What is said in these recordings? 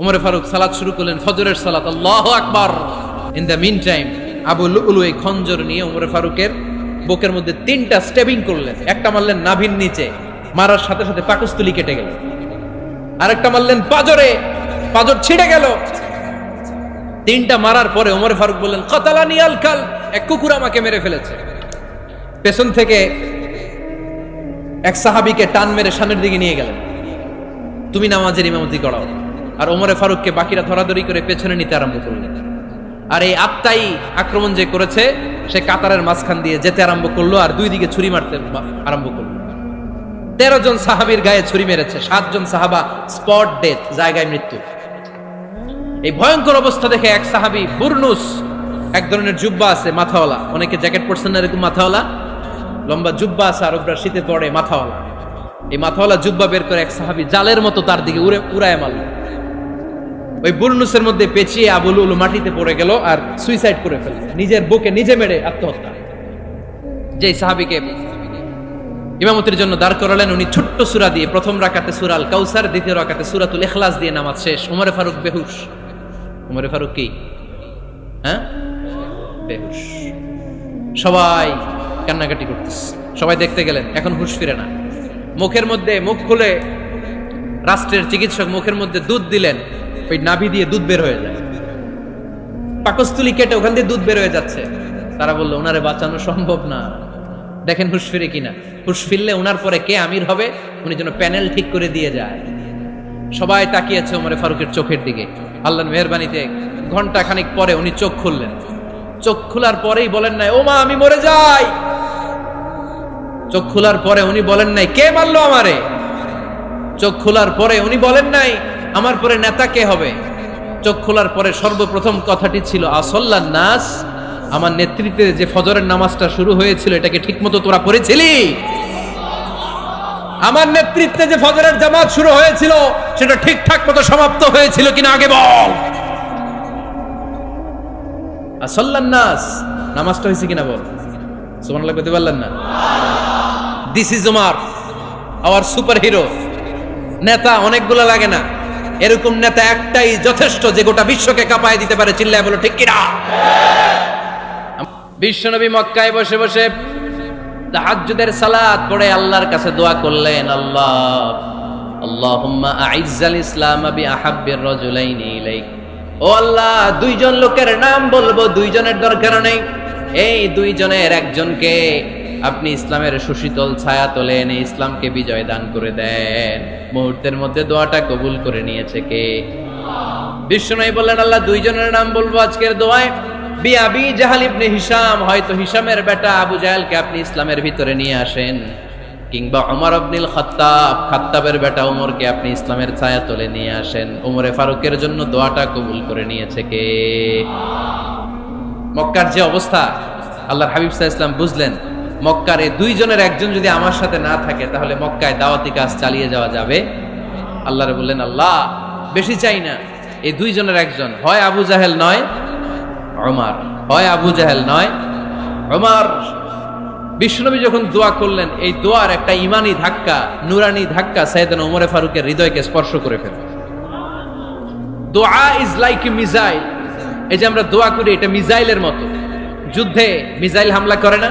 উমরে ফারুক সালাত শুরু করলেন, ফজরের সালাত, আল্লাহু আকবার। In the meantime Abu Lulu এই খঞ্জর নিয়ে উমরে ফারুকের বুকের মধ্যে 3টা স্টেবিং করলেন। একটা মারলেন নাভির নিচে, মারার সাথে সাথে পাকস্থলী কেটে গেল। আরেকটা মারলেন পাজরে, পাজর ছিঁড়ে গেল। 3টা মারার পরে উমরে ফারুক বললেন, কাতালানি আল কাল, এক কুকুর আমাকে মেরে ফেলেছে। পেছন থেকে এক সাহাবীকে টান মেরে সামনের দিকে নিয়ে গেলেন, তুমি নামাজের ইমামতি করাও। আর ওমরে ফারুককে বাকিরা ধরাধরি করে পেছনে নিতে আরম্ভ করলেন। আর এই আত্মাই আক্রমণ যে করেছে সে কাতারের মাঝখান দিয়ে যেতে আরম্ভ করলো আর 2 দিকে ছুরি মারতে আরম্ভ করলো। 13 জন সাহাবীর গায়ে ছুরি মেরেছে, 7 জন সাহাবা স্পট ডেথ, জায়গায় মৃত্যু। এই ভয়ঙ্কর অবস্থা দেখে এক সাহাবী বুরনুস, এক ধরনের জুব্বা আছে মাথাওয়ালা, অনেকে জ্যাকেট পরছেন না এরকম মাথাওয়ালা, লম্বা জুব্বা আছে আরবরা শীতে পরে মাথাওয়ালা, এই মাথাওয়ালা জুব্বা বের করে এক সাহাবী জালের মতো তার দিকে উড়ায় মারল। ওই বুরনুসের মধ্যে পেঁচিয়ে আবু লুলু মাটিতে পড়ে গেল আর সুইসাইড করে ফেলল, নিজের বুকে নিজে মেরে আত্মহত্যা। যেই সাহাবীকে ইমামতির জন্য দাঁড় করালেন, উনি ছোট্ট সূরা দিয়ে প্রথম রাকাতে সূরা আল কাউসার, দ্বিতীয় রাকাতে সূরাতুল ইখলাস দিয়ে নামাজ শেষ। উমরে ফারুক বেহুশ। উমরে ফারুক কি বেহুশ। সবাই কান্নাকাটি করতেছে, সবাই দেখতে গেলেন, এখন হুঁশ ফিরে না। মুখের মধ্যে মুখ খুলে রাষ্ট্রের চিকিৎসক মুখের মধ্যে দুধ দিলেন, ওই নাভি দিয়ে দুধ বের হয়ে যায়, পাকস্থলী কেটে ওখান দিয়ে দুধ বের হয়ে যাচ্ছে। তারা বললো ওনারে বাঁচানো সম্ভব না, দেখেন হুঁশ ফিরে কিনা। হুঁশ ফিরলে ওনার পরে কে আমির হবে, উনি যেন প্যানেল ঠিক করে দিয়ে যায়। সবাই তাকিয়েছে ওমরে ফারুকের চোখের দিকে। আল্লাহর মেহেরবানিতে ঘন্টা খানিক পরে উনি চোখ খুললেন। চোখ খোলার পরেই বলেন নাই, ও মা আমি মরে যাই। চোখ খোলার পরে উনি বলেন নাই, কে মারলো আমারে। চোখ খোলার পরে উনি বলেন নাই, আমার পরে নেতা কে হবে। চোখ খোলার পরে সর্বপ্রথম কথাটি ছিল, আসল্লান নাস, আমার নেতৃত্বে যে ফজরের নামাজটা শুরু হয়েছিল এটাকে ঠিকমতো তোরা পড়েছিলি? আমার নেতৃত্বে যে ফজরের জামাত শুরু হয়েছিল সেটা ঠিকঠাক মতো সমাপ্ত হয়েছিল কিনা আগে বল। আসল্লান নাস, নামাজটা হয়েছে কিনা বল। সুবহানাল্লাহ বলতে পারলেন না? This is Umar, hour super hero. নেতা অনেকগুলো লাগে না, এরকম নেতা একটাই যথেষ্ট যে গোটা বিশ্বকে কাঁপায় দিতে পারে। চিল্লায় বলো ঠিক কিনা। বিশ্বনবী মক্কায় বসে বসে তাহাজ্জুদের সালাত পড়ে আল্লাহর কাছে দোয়া করলেন, আল্লাহুম্মা আইজ্জাল ইসলাম বিআহাব্বির রাজুলাইনি ইলাইক। ও আল্লাহ, 2 জন লোকের নাম বলবো, 2 জনের দরকার নেই, এই 2 জনের একজনকে আপনি ইসলামের সুশীতল ছায়া তোলে এনে ইসলামকে বিজয় দান করে দেন। মুহূর্তের মধ্যে দোয়াটা কবুল করে নিয়েছে কে? বিশ্বনবী বললেন, আল্লাহ 2 জনের নাম বলবো আজকের দোয়ায়। আবি জাহাল ইবনে হিশাম, হয়তো হিশামের বেটা আবু জাহেলকে আপনি ইসলামের ভিতরে নিয়ে আসেন, কিংবা ওমর ইবনুল খাত্তাব, খাত্তাবের বেটা ওমরকে আপনি ইসলামের ছায়া তোলে নিয়ে আসেন। ওমরে ফারুকের জন্য দোয়াটা কবুল করে নিয়েছে কে? মক্কার যে অবস্থা, আল্লাহর হাবিব সাল্লাল্লাহু আলাইহি ওয়াসাল্লাম বুঝলেন মক্কার এই 2 জনের একজন যদি আমার সাথে না থাকে তাহলে মক্কায় দাওয়াতি কাজ চালিয়ে যাওয়া যাবে। আল্লাহরে বললেন, আল্লাহ বেশি চাই না, এই 2 জনের একজন, হয় আবু জাহেল নয় ওমর, হয় আবু জাহেল নয় ওমর। বিশ্বনবী যখন দোয়া করলেন, এই দোয়ার একটা ইমানি ধাক্কা, নুরানি ধাক্কা সাইয়েদনা ওমরে ফারুকের হৃদয়কে স্পর্শ করে ফেলল। দোয়া ইজ লাইক এ মিসাইল। এই যে আমরা দোয়া করি, এটা মিসাইলের মতো। যুদ্ধে মিসাইল হামলা করে না?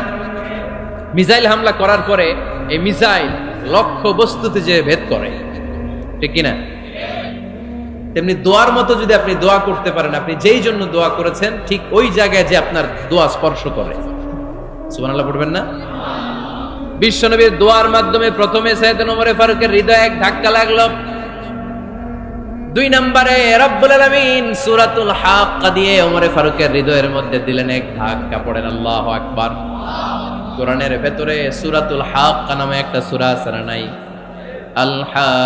মিসাইল হামলা করার পরে এই মিসাইল লক্ষ্য বস্তুতে যে ভেদ করে, ঠিক কিনা? তেমনি দোয়ার মতো যদি আপনি দোয়া করতে পারেন, আপনি যেই জন্য দোয়া করেছেন ঠিক ওই জায়গায় যে আপনার দোয়া স্পর্শ করে। সুবহানাল্লাহ পড়বেন না? বিশ্বনবীর দোয়ার মাধ্যমে প্রথমে সাইয়েদনা ওমর ফারুকের হৃদয়ে এক ধাক্কা লাগলো। 2 নম্বরে রব্বুল আলামিন সূরাতুল হাক্কা দিয়ে ওমর ফারুকের হৃদয়ের মধ্যে দিলেন এক ধাক্কা। পড়েন আল্লাহু আকবার। কোরআনের ভেতরে সূরাতুল হাক্কা নামে একটা সূরা আছে না নাই? আল হাক্কাতু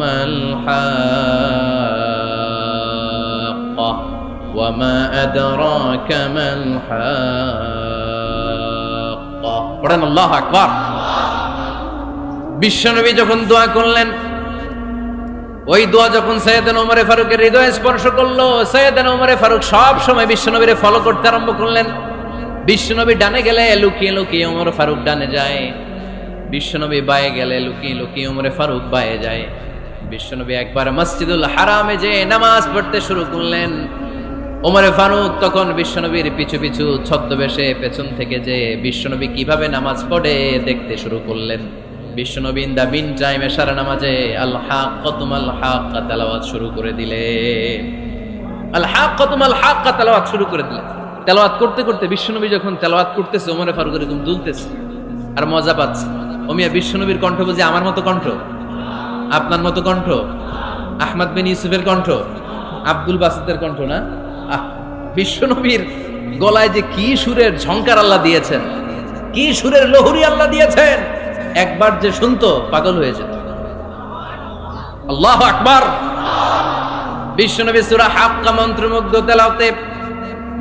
মাল হাক্কা ওয়া মা আদরাকা মাল হাক্কা। পড়েন আল্লাহু আকবার। বিশ্বনবী যখন দোয়া করলেন, ওই দোয়া যখন সাইয়েদনা ওমরে ফারুকের হৃদয়ে স্পর্শ করলো, সাইয়েদনা ওমরে ফারুক সব সময় বিশ্বনবীরে ফলো করতে আরম্ভ করলেন। বিশ্বনবী ডানে গেলে লুকিয়ে লুকিয়ে ওমর ফারুক ডানে যায়, বিশ্বনবী বায়ে গেলে লুকিয়ে লুকিয়ে ওমরে ফারুক বায়ে যায়। বিশ্বনবী একবার মসজিদুল হারামে যে নামাজ পড়তে শুরু করলেন, ওমরে ফারুক তখন বিশ্বনবীর পিছু পিছু ছদ্মবেশে পেছন থেকে যে বিশ্বনবী কিভাবে নামাজ পড়ে দেখতে শুরু করলেন। বিশ্বনবী ইন দা মিন টাইম এশার নামাজে আল হাক্কাতুমাল হাক্কা তেলাওয়াত শুরু করে দিলেন। আল হাক্কাতুমাল হাক্কা তেলাওয়াত শুরু করে দিলেন। তেলাওয়াত করতে করতে বিশ্বনবী যখন তেলাওয়াত করতেছে, ওমরে ফারুক এরকম দুলতেছে আর মজা পাচ্ছে। ওমিয়া বিশ্বনবীর কণ্ঠ বুঝি আমার মতো কণ্ঠ, আপনার মতো কণ্ঠ, আহমদ বিন ইউসুফের কণ্ঠ, আব্দুল বাসিতের কণ্ঠ না? বিশ্বনবীর গলায় যে কি সুরের ঝংকার আল্লাহ দিয়েছেন, কি সুরের লহরি আল্লাহ দিয়েছেন, একবার যে শুনতো পাগল হয়ে যেত। আল্লাহু আকবার। বিশ্বনবী সূরা হাক্কা মন্ত্রমুগ্ধ তেলাওয়াতে,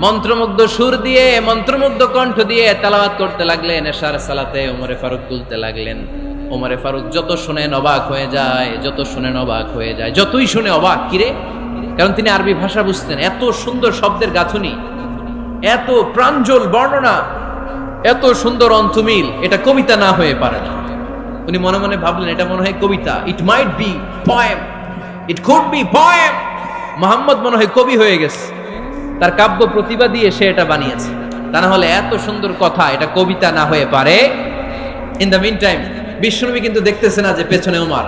মন্ত্রমুগ্ধ সুর দিয়ে, মন্ত্রমুগ্ধ কণ্ঠ দিয়ে তেলাওয়াত করতে লাগলেন। এশার সালাতে ওমরে ফারুক তুলতে লাগলেন। ওমরে ফারুক যত শুনেন অবাক হয়ে যায়, যত শুনেন অবাক হয়ে যায়, যতই শুনে অবাক। কিরে? কারণ তিনি আরবি ভাষা বুঝতেন। এত সুন্দর শব্দের গাঁথুনি, এত প্রাঞ্জল বর্ণনা, এত সুন্দর অন্তমিল, এটা কবিতা না হয়ে পারে না। উনি মনে মনে ভাবলেন এটা মনে হয় কবিতা। It might be poem, it could be poem. Muhammad মনে হয় কবি হয়ে গেছে, তার কাব্য প্রতিভা দিয়ে সে এটা বানিয়েছে। তা না হলে এত সুন্দর কথা, এটা কবিতা না হয়ে পারে। ইন দ্য মিন টাইম বিশ্বনবী কিন্তু দেখতেছে না যে পেছনে ওমর।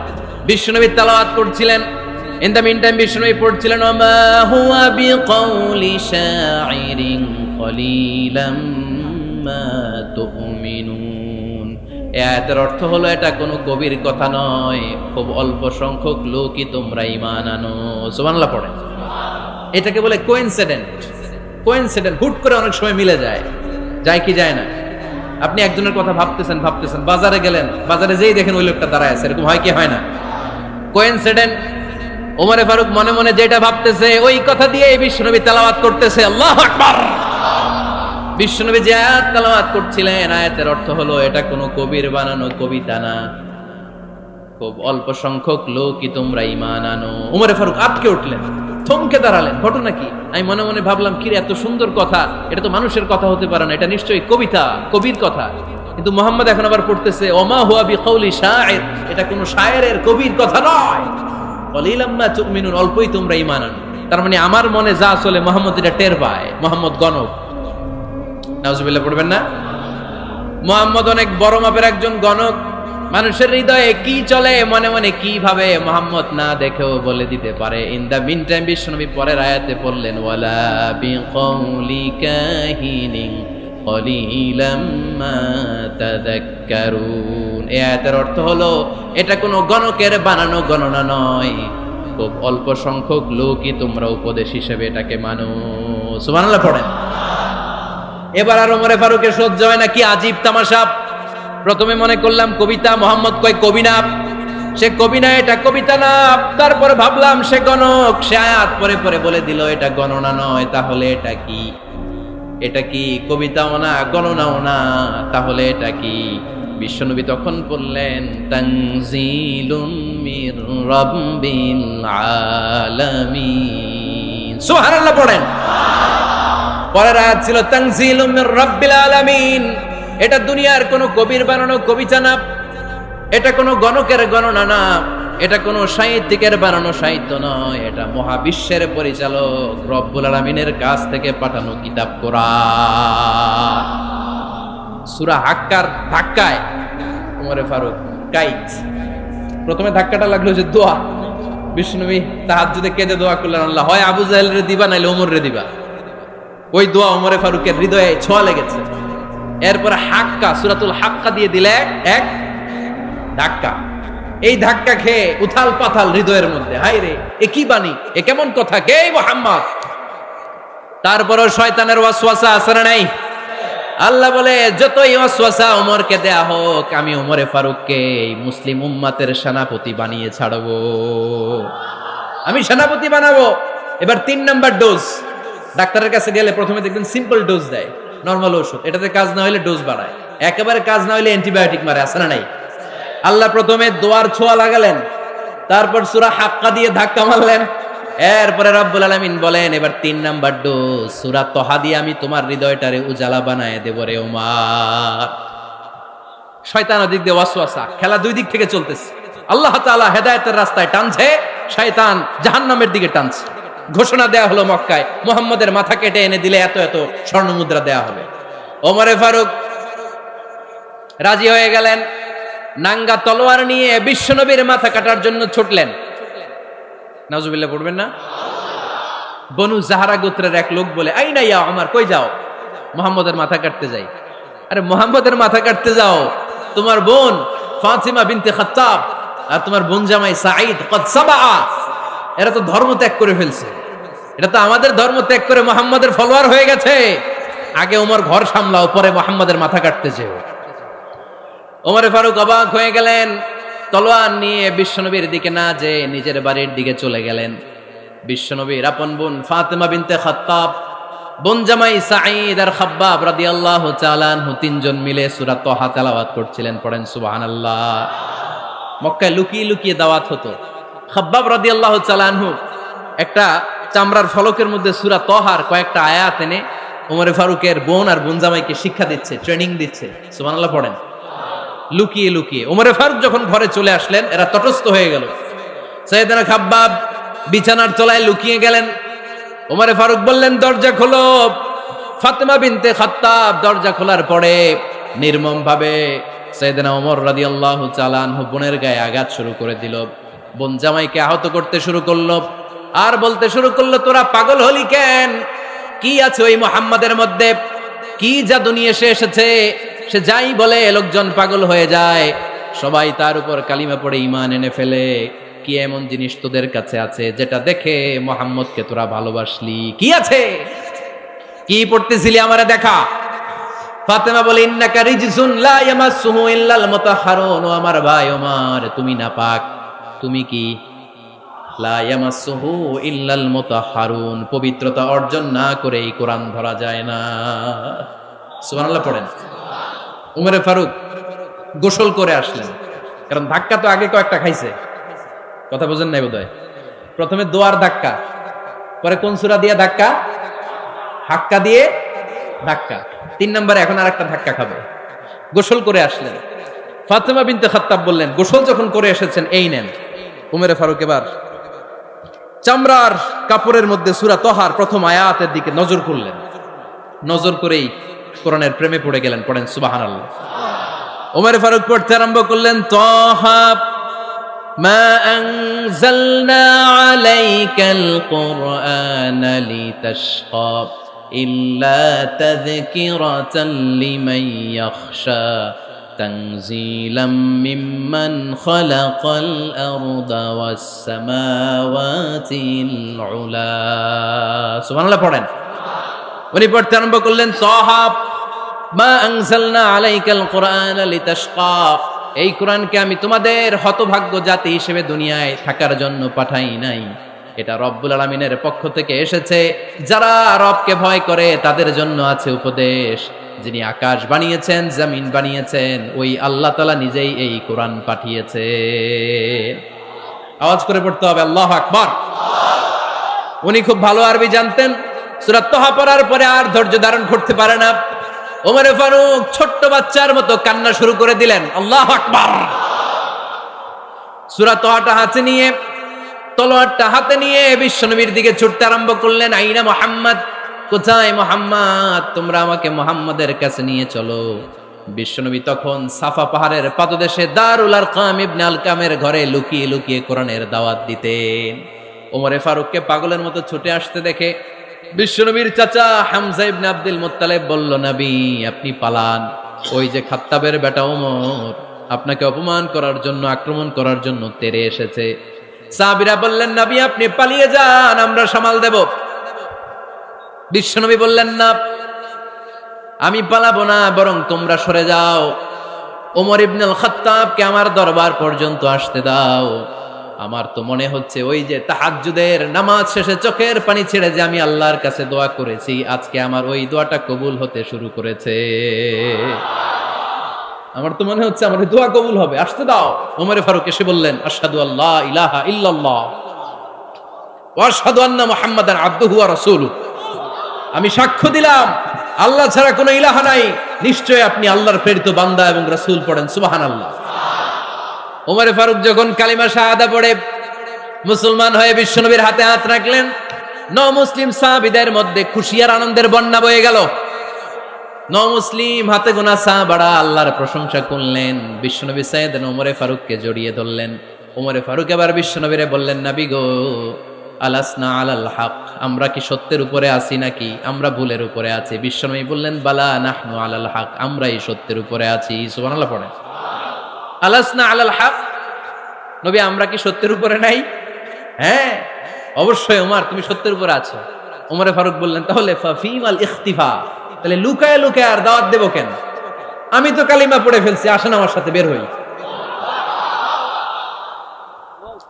বিশ্বনবী তেলাওয়াত করছিলেন। ইন দ্য মিন টাইম বিশ্বনবী পড়ছিলেন ওমা হুয়া বিকাউলি শাইরিন কলিলাম মা তুমিনুন। এই আয়াতের অর্থ হলো এটা কোনো কবির কথা নয়, খুব অল্প সংখ্যক লোকই তোমরা ঈমান আনো। সুবহানাল্লাহ পড়েন। এটাকে বলে কোইন্সিডেন্ট। কোইন্সিডেন্ট হুট করে অনেক সময় মিলে যায়, যায় কি যায় না? আপনি একজনের কথা ভাবতেছেন ভাবতেছেন, বাজারে গেলেন, বাজারে যেই দেখেন ওই লোকটা দাঁড়ায় আছে, এরকম হয় কি হয় না? কোইন্সিডেন্ট। ওমরে ফারুক মনে মনে যেটা ভাবতেছে ওই কথা দিয়ে বিশ্বনবী তেলাওয়াত করতেছে। আল্লাহু আকবার। বিশ্বনবী যে আয়াত তেলাওয়াত করছিলেন, আয়াতের অর্থ হলো এটা কোনো কবির বানানো কবিতা না, খুব অল্প সংখ্যক লোকই তোমরা ঈমান আনো। ওমরে ফারুক আটকে উঠলেন, থমকে দাঁড়ালেন। ঘটনা কি? আমি মনে মনে ভাবলাম, কি রে এত সুন্দর কথা, এটা তো মানুষের কথা হতে পারে না, এটা নিশ্চয়ই কবিতা, কবির কথা। কিন্তু মুহাম্মদ এখন আবার পড়তেছে ওমা হুয়া বিকাউলি শাইর, এটা কোনো শায়েরের, কবির কথা নয়। কলিলাম মা তুমিনুন, অল্পই তোমরা ঈমান আনো। তার মানে আমার মনে যা চলে মুহাম্মদ এটা টের পায়। মুহাম্মদ গণক। নাউজুবিল্লাহ পড়বেন না? মুহাম্মদ অনেক বড় মাপের একজন গণক। মানুষের হৃদয়ে কি চলে, মনে মনে কি ভাবে, মুহাম্মদ না দেখেও বলে দিতে পারে। ইন দা মিন টাইম বিশ্বনবী পরের আয়াতে পড়লেন ওয়ালা বিকাউলি কাহিনিন কলিলাম মা তাযাক্কারুন। এই আয়াতের অর্থ হলো এটা কোনো গণকের বানানো গণনা নয়, খুব অল্প সংখ্যক লোকই তোমরা উপদেশ হিসেবে এটাকে মানো। সুবহানাল্লাহ পড়েন। এবার আর ওমরে ফারুকের সহ্য হয় না, কি আজীব তামাশা। প্রথমে মনে করলাম কবিতা, মোহাম্মদ কয় কবি না, সে কবি না, এটা কবিতা না। তারপরে ভাবলাম সে গণক, সে আয়াত পরে পরে বলে দিল এটা গণনা নয়, তাহলে এটা কি? এটা কি কবিতাও না, গণনাও না, তাহলে এটা কি? বিশ্বনবী তখন বললেন তানজিলুম মির রাব্বিল আলামিন। সুবহানাল্লাহ পড়েন। পরের আয়াত ছিল তানজিলুম মির রাব্বিল আলামিন। এটা দুনিয়ার কোনো কবির বানানো কবিতা না, এটা কোনো গণকের গণনা না, এটা কোনো সাহিত্যিকের বানানো সাহিত্য নয়, এটা মহাবিশ্বের পরিচালক রব্বুল আলামিনের কাছ থেকে পাঠানো কিতাব কোরআন। সূরা হাক্কার ধাক্কায় ওমরে ফারুক কাইত। প্রথমে ধাক্কাটা লাগলো যে দোয়া। বিশ্বনবী তাহাজ্জুদে কেঁদে দোয়া করলেন, আল্লাহ হয় আবু জাহেলের দিবা নাইলে ওমরে দিবা। ওই দোয়া ওমরে ফারুকের হৃদয়ে ছোঁয়া লেগেছে। এরপরে হাক্কা, সূরাতুল হাক্কা দিয়ে দিলে এক ধাক্কা। এই ধাক্কা খেয়ে উথাল পাথাল হৃদয়ের মধ্যে, হায় রে এ কি বাণী, এ কেমন কথা, কে মুহাম্মদ? তারপরও শয়তানের ওয়াসওয়াসা আছে না নাই? আল্লাহ বলে যতই ওয়াসওয়াসা ওমরকে দেয়া হোক, আমি ওমরে ফারুককে এই মুসলিম উম্মাতের সেনাপতি বানিয়ে ছাড়বো, আমি সেনাপতি বানাবো। এবার 3 নাম্বার ডোজ। ডাক্তারের কাছে গেলে প্রথমে দেখবেন সিম্পল ডোজ দেয়, নরমাল ওষুধ, এটাতে কাজ না হলে ডোজ বাড়ায়, একেবারে কাজ না হলে অ্যান্টিবায়োটিক মারে, আছে না নাই? আল্লাহ প্রথমে দোয়ার ছোঁয়া লাগালেন, তারপর সূরা হাক্কা দিয়ে ধাক্কা মারলেন, এরপরে রব্বুল আলামিন বলেন এবার 3 নাম্বার ডোজ সূরা তহা দিয়ে আমি তোমার হৃদয়টারে উজালা বানায় দেব রে ওমর। শয়তান ওদিক দিয়ে ওয়াসওয়াসা, খেলা দুই দিক থেকে চলতেছে। আল্লাহ তাআলা হেদায়েতের রাস্তায় টানছে, শয়তান জাহান্নামের দিকে টানছে। ঘোষণা দেয়া হলো মক্কায়, মুহাম্মদের মাথা কেটে এনে দিলে এত এত স্বর্ণ মুদ্রা দেয়া হবে। ওমরে ফারুক রাজি হয়ে গেলেন। নাঙ্গা তলোয়ার নিয়ে বিশ্বনবীর মাথা কাটার জন্য ছুটলেন। নাউজুবিল্লাহ পড়বেন না? বনু জাহরা গোত্রের এক লোক বলে, আইনা ইয়া ওমর, কই যাও? মুহাম্মদের মাথা কাটতে যাই। আরে মুহাম্মদের মাথা কাটতে যাও? তোমার বোন ফাতিমা বিনতে খাত্তাব আর তোমার বোন জামাই সাঈদ কদ সাবা, এরা তো ধর্ম ত্যাগ করে ফেলছে। এটা তো আমাদের ধর্ম ত্যাগ করে মুহাম্মদের ফলোয়ার হয়ে গেছে। আগে ওমর ঘর সামলাও, পরে মুহাম্মদের মাথা কাটতে যেও। ওমরে ফারুক অবাক হয়ে গেলেন। তলোয়ার নিয়ে বিশ্বনবীর দিকে না যেয়ে নিজের বাড়ির দিকে চলে গেলেন। বিশ্বনবীর আপন বোন ফাতিমা বিনতে খাত্তাব, বোন জামাই সাঈদ আর খাব্বাব রাদিয়াল্লাহু তাআলা আনহু তিনজন মিলে সূরা তাহা তেলাওয়াত করছিলেন। পড়েন সুবহানাল্লাহ। মক্কায় লুকিয়ে লুকিয়ে দাওয়াত হতো। খাব্বাব রাদিয়াল্লাহু তাআলা আনহু একটা চামড়ার ফলকের মধ্যে সূরা তাহার কয়েকটা আয়াত এনে ওমরে ফারুকের বোন আর বোন জামাইকে শিক্ষা দিচ্ছে, ট্রেনিং দিচ্ছে। সুবহানাল্লাহ পড়েন। লুকিয়ে লুকিয়ে ওমরে ফারুক যখন ঘরে চলে আসলেন, এরা তটস্থ হয়ে গেল। সাইয়েদনা খাব্বাব বিছানার তলায় লুকিয়ে গেলেন। ওমরে ফারুক বললেন, দরজা খোলো। ফাতিমা বিনতে খাত্তাব দরজা খোলার পরে নির্মম ভাবে সাইয়েদনা ওমর রাদিয়াল্লাহু তাআলা আনহু বোনের গায়ে আঘাত শুরু করে দিল। বোন জামাইকে আহত করতে শুরু করলো আর বলতে শুরু করলো, তোরা পাগল হলি কেন? কি আছে ওই মুহাম্মাদের মধ্যে? কি জাদু নিয়ে এসেছে? সে যাই বলে লোকজন পাগল হয়ে যায়, সবাই তার উপর কালিমা পড়ে ঈমান এনে ফেলে। কি এমন জিনিস তোদের কাছে আছে যেটা দেখে মুহাম্মদকে তোরা ভালোবাসলি? কি আছে? কি পড়তেছিলি আমারে দেখা। ফাতেমা বলে, ইন্নাকা রিজসুন লা ইয়ামাসসুহু ইল্লাল মুতাহহারুন। ও আমার ভাই ওমর, তুমি নাপাক। তুমি কি? লা ইয়ামাসসুহু ইল্লাল মুতাহহারুন, পবিত্রতা অর্জন না করে এই কোরআন ধরা যায় না। সুবহানাল্লাহ পড়েন। উমরে ফারুক গোসল করে আসলেন, কারণ ধাক্কা তো আগে কয়েকটা খাইছে। কথা বুঝেন নাই বোধহয়? প্রথমে দোয়ার ধাক্কা, পরে কোন সূরা দিয়ে ধাক্কা? হাক্কা দিয়ে ধাক্কা। 3 নম্বরে এখন আরেকটা ধাক্কা খাবে। গোসল করে আসলেন। ফাতিমা বিনতে খাত্তাব বললেন, গোসল যখন করে এসেছেন, এই নেন। উমরে ফারুক এবার চামড়ার কাপড়ের মধ্যে সূরা তাহার প্রথম আয়াতের দিকে নজর করলেন। নজর করেই কোরআনের প্রেমে পড়ে গেলেন। পড়েন সুবহানাল্লাহ। ওমর ফারুক পড়তে আরম্ভ করলেন, তাহা মা আনজালনা আলাইকাল কুরআনা লিতাশকা ইল্লা তাযকিরাতান লিমান ইয়াখশা তানজিলাম মিম্মান খালাকাল আরদা ওয়াস সামাওয়াতিল উলা। সুবহানাল্লাহ পড়েন। উনি পড়তে আরম্ভ করলেন, তাহা মা আনজালনা আলাইকাল কুরআনা লিতাশকা, এই কোরআনকে আমি তোমাদের হতভাগ্য জাতি হিসেবে দুনিয়ায় থাকার জন্য পাঠাই নাই। এটা রব্বুল আলামিনের পক্ষ থেকে এসেছে। যারা রবকে ভয় করে তাদের জন্য আছে উপদেশ। যিনি আকাশ বানিয়েছেন, জমিন বানিয়েছেন, ওই আল্লাহ তাআলা নিজেই এই কোরআন পাঠিয়েছে। আওয়াজ করে পড়তে হবে, আল্লাহু আকবার। উনি খুব ভালো আরবি জানতেন। সূরা তাহা পড়ার পরে আর ধৈর্য ধারণ করতে পারে না। ওমর ফারুক ছোট্ট বাচ্চার মতো কান্না শুরু করে দিলেন, আল্লাহু আকবার। সূরা তাহাটা হাতে নিয়ে, তলোয়ারটা হাতে নিয়ে বিশ্বনবীর দিকে ছুটতে আরম্ভ করলেন। আইনা মুহাম্মদ, কোথায় মুহাম্মদ? তোমরা আমাকে মুহাম্মাদের কাছে নিয়ে চলো। বিশ্বনবী তখন সাফা পাহাড়ের পাদদেশে দারুল আরকাম ইবনে আলকামের ঘরে লুকিয়ে লুকিয়ে কোরআনের দাওয়াত দিতেন। ওমর ফারুককে পাগলের মতো ছুটে আসতে দেখে বিশ্বনবীর চাচা হামজা ইবনে আব্দুল মুত্তালিব বলল, নবী আপনি পালান। ওই যে খাত্তাবের বেটা ওমর আপনাকে অপমান করার জন্য, আক্রমণ করার জন্য তেরে এসেছে। সাহাবীরা বললেন, নবী আপনি পালিয়ে যান, আমরা সামাল দেব। বিশ্বনবী বললেন, না আমি পালাবো না, বরং তোমরা সরে যাও। ওমর ইবনুল খাত্তাবকে আমার দরবার পর্যন্ত আসতে দাও। আমার তো মনে হচ্ছে ওই যে তাহাজ্জুদের নামাজ শেষে চোখের পানি ছেড়ে যে আমি আল্লাহর কাছে দোয়া করেছি, আজকে আমার ওই দোয়াটা কবুল হতে শুরু করেছে। আমার তো মনে হচ্ছে আমার দোয়া কবুল হবে, আসতে দাও। ওমর ফারুক এসে বললেন, আশহাদু আল্লা ইলাহা ইল্লাল্লাহ ওয়া আশহাদু আন্না মুহাম্মাদান আবদুহু ওয়া রাসূলুহু, আমি সাক্ষ্য দিলাম আল্লাহ ছাড়া কোনো ইলাহা নাই, নিশ্চয় আপনি আল্লাহর প্রেরিত বান্দা এবং রাসূল। পড়েন সুবহানাল্লাহ। ওমরে ফারুক যখন কালিমা শাহাদা পড়ে মুসলমান হয়ে বিশ্বনবীর হাতে হাত রাখলেন, মুসলিম সাহাবীদের মধ্যে খুশি আর আনন্দের বন্যা বয়ে গেল। মুসলিম হাতে গোনা সাহাবারা আল্লাহর প্রশংসা করলেন। বিশ্বনবী সাইয়েদনা ওমরে ফারুককে জড়িয়ে ধরলেন। ওমরে ফারুক এবার বিশ্বনবীরে বললেন, নবী গো, আলাসনা আলাল হক, আমরা কি সত্যের উপরে আছি নাকি আমরা ভুলের উপরে আছি? বিশ্বনবী বললেন, বালা নাহনু আলাল হক, আমরাই সত্যের উপরে আছি। সুবহানাল্লাহ পড়েন। আলাসনা আলাল হক, নবী আমরা কি সত্যের উপরে নাই? হ্যাঁ অবশ্যই ওমর, তুমি সত্যের উপরে আছো। ওমরে ফারুক বললেন, তাহলে ফাফিমাল ইখতিফা, তাহলে লুকায় লুকায় আর দাওয়াত দেব কেন? আমি তো কালিমা পড়ে ফেলছি, আসেন আমার সাথে বের হই।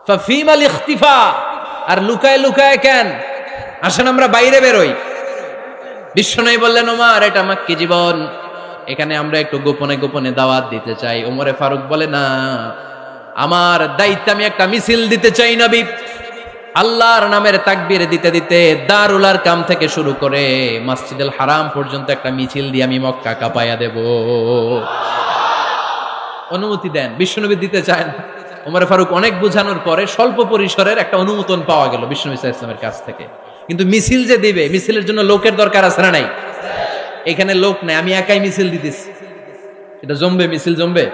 ফাফিমাল ইখতিফা, আর লুকায় লুকায় কেন? আসেন আমরা বাইরে বের হই। বিশ্বনবী বললেন, ওমর এটা মাক্কি জীবন, এখানে আমরা একটু গোপনে গোপনে দাওয়াত দিতে চাই। ওমরে ফারুক বলে, না, আমার দায়িত্ব, আমি একটা মিছিল দিতে চাই নবী। আল্লাহর নামের তাকবীর দিতে দিতে দারুল আরকাম থেকে শুরু করে মসজিদুল হারাম পর্যন্ত একটা মিছিল দিয়ে আমি মক্কা কাঁপায়া দেব। অনুমতি দেন। বিশ্বনবী দিতে চান। ওমর ফারুক অনেক বোঝানোর পরে স্বল্প পরিসরের একটা অনুমোদন পাওয়া গেল বিশ্বনবী সাল্লাল্লাহু আলাইহি ওয়াসাল্লামের কাছ থেকে। কিন্তু মিছিল যে দিবে, মিছিলের জন্য লোকের দরকার আছে না নাই? এখানে লোক নাই, আমি একাই মিছিল দিতেছি। এটা জমবে, মিছিল জমবে।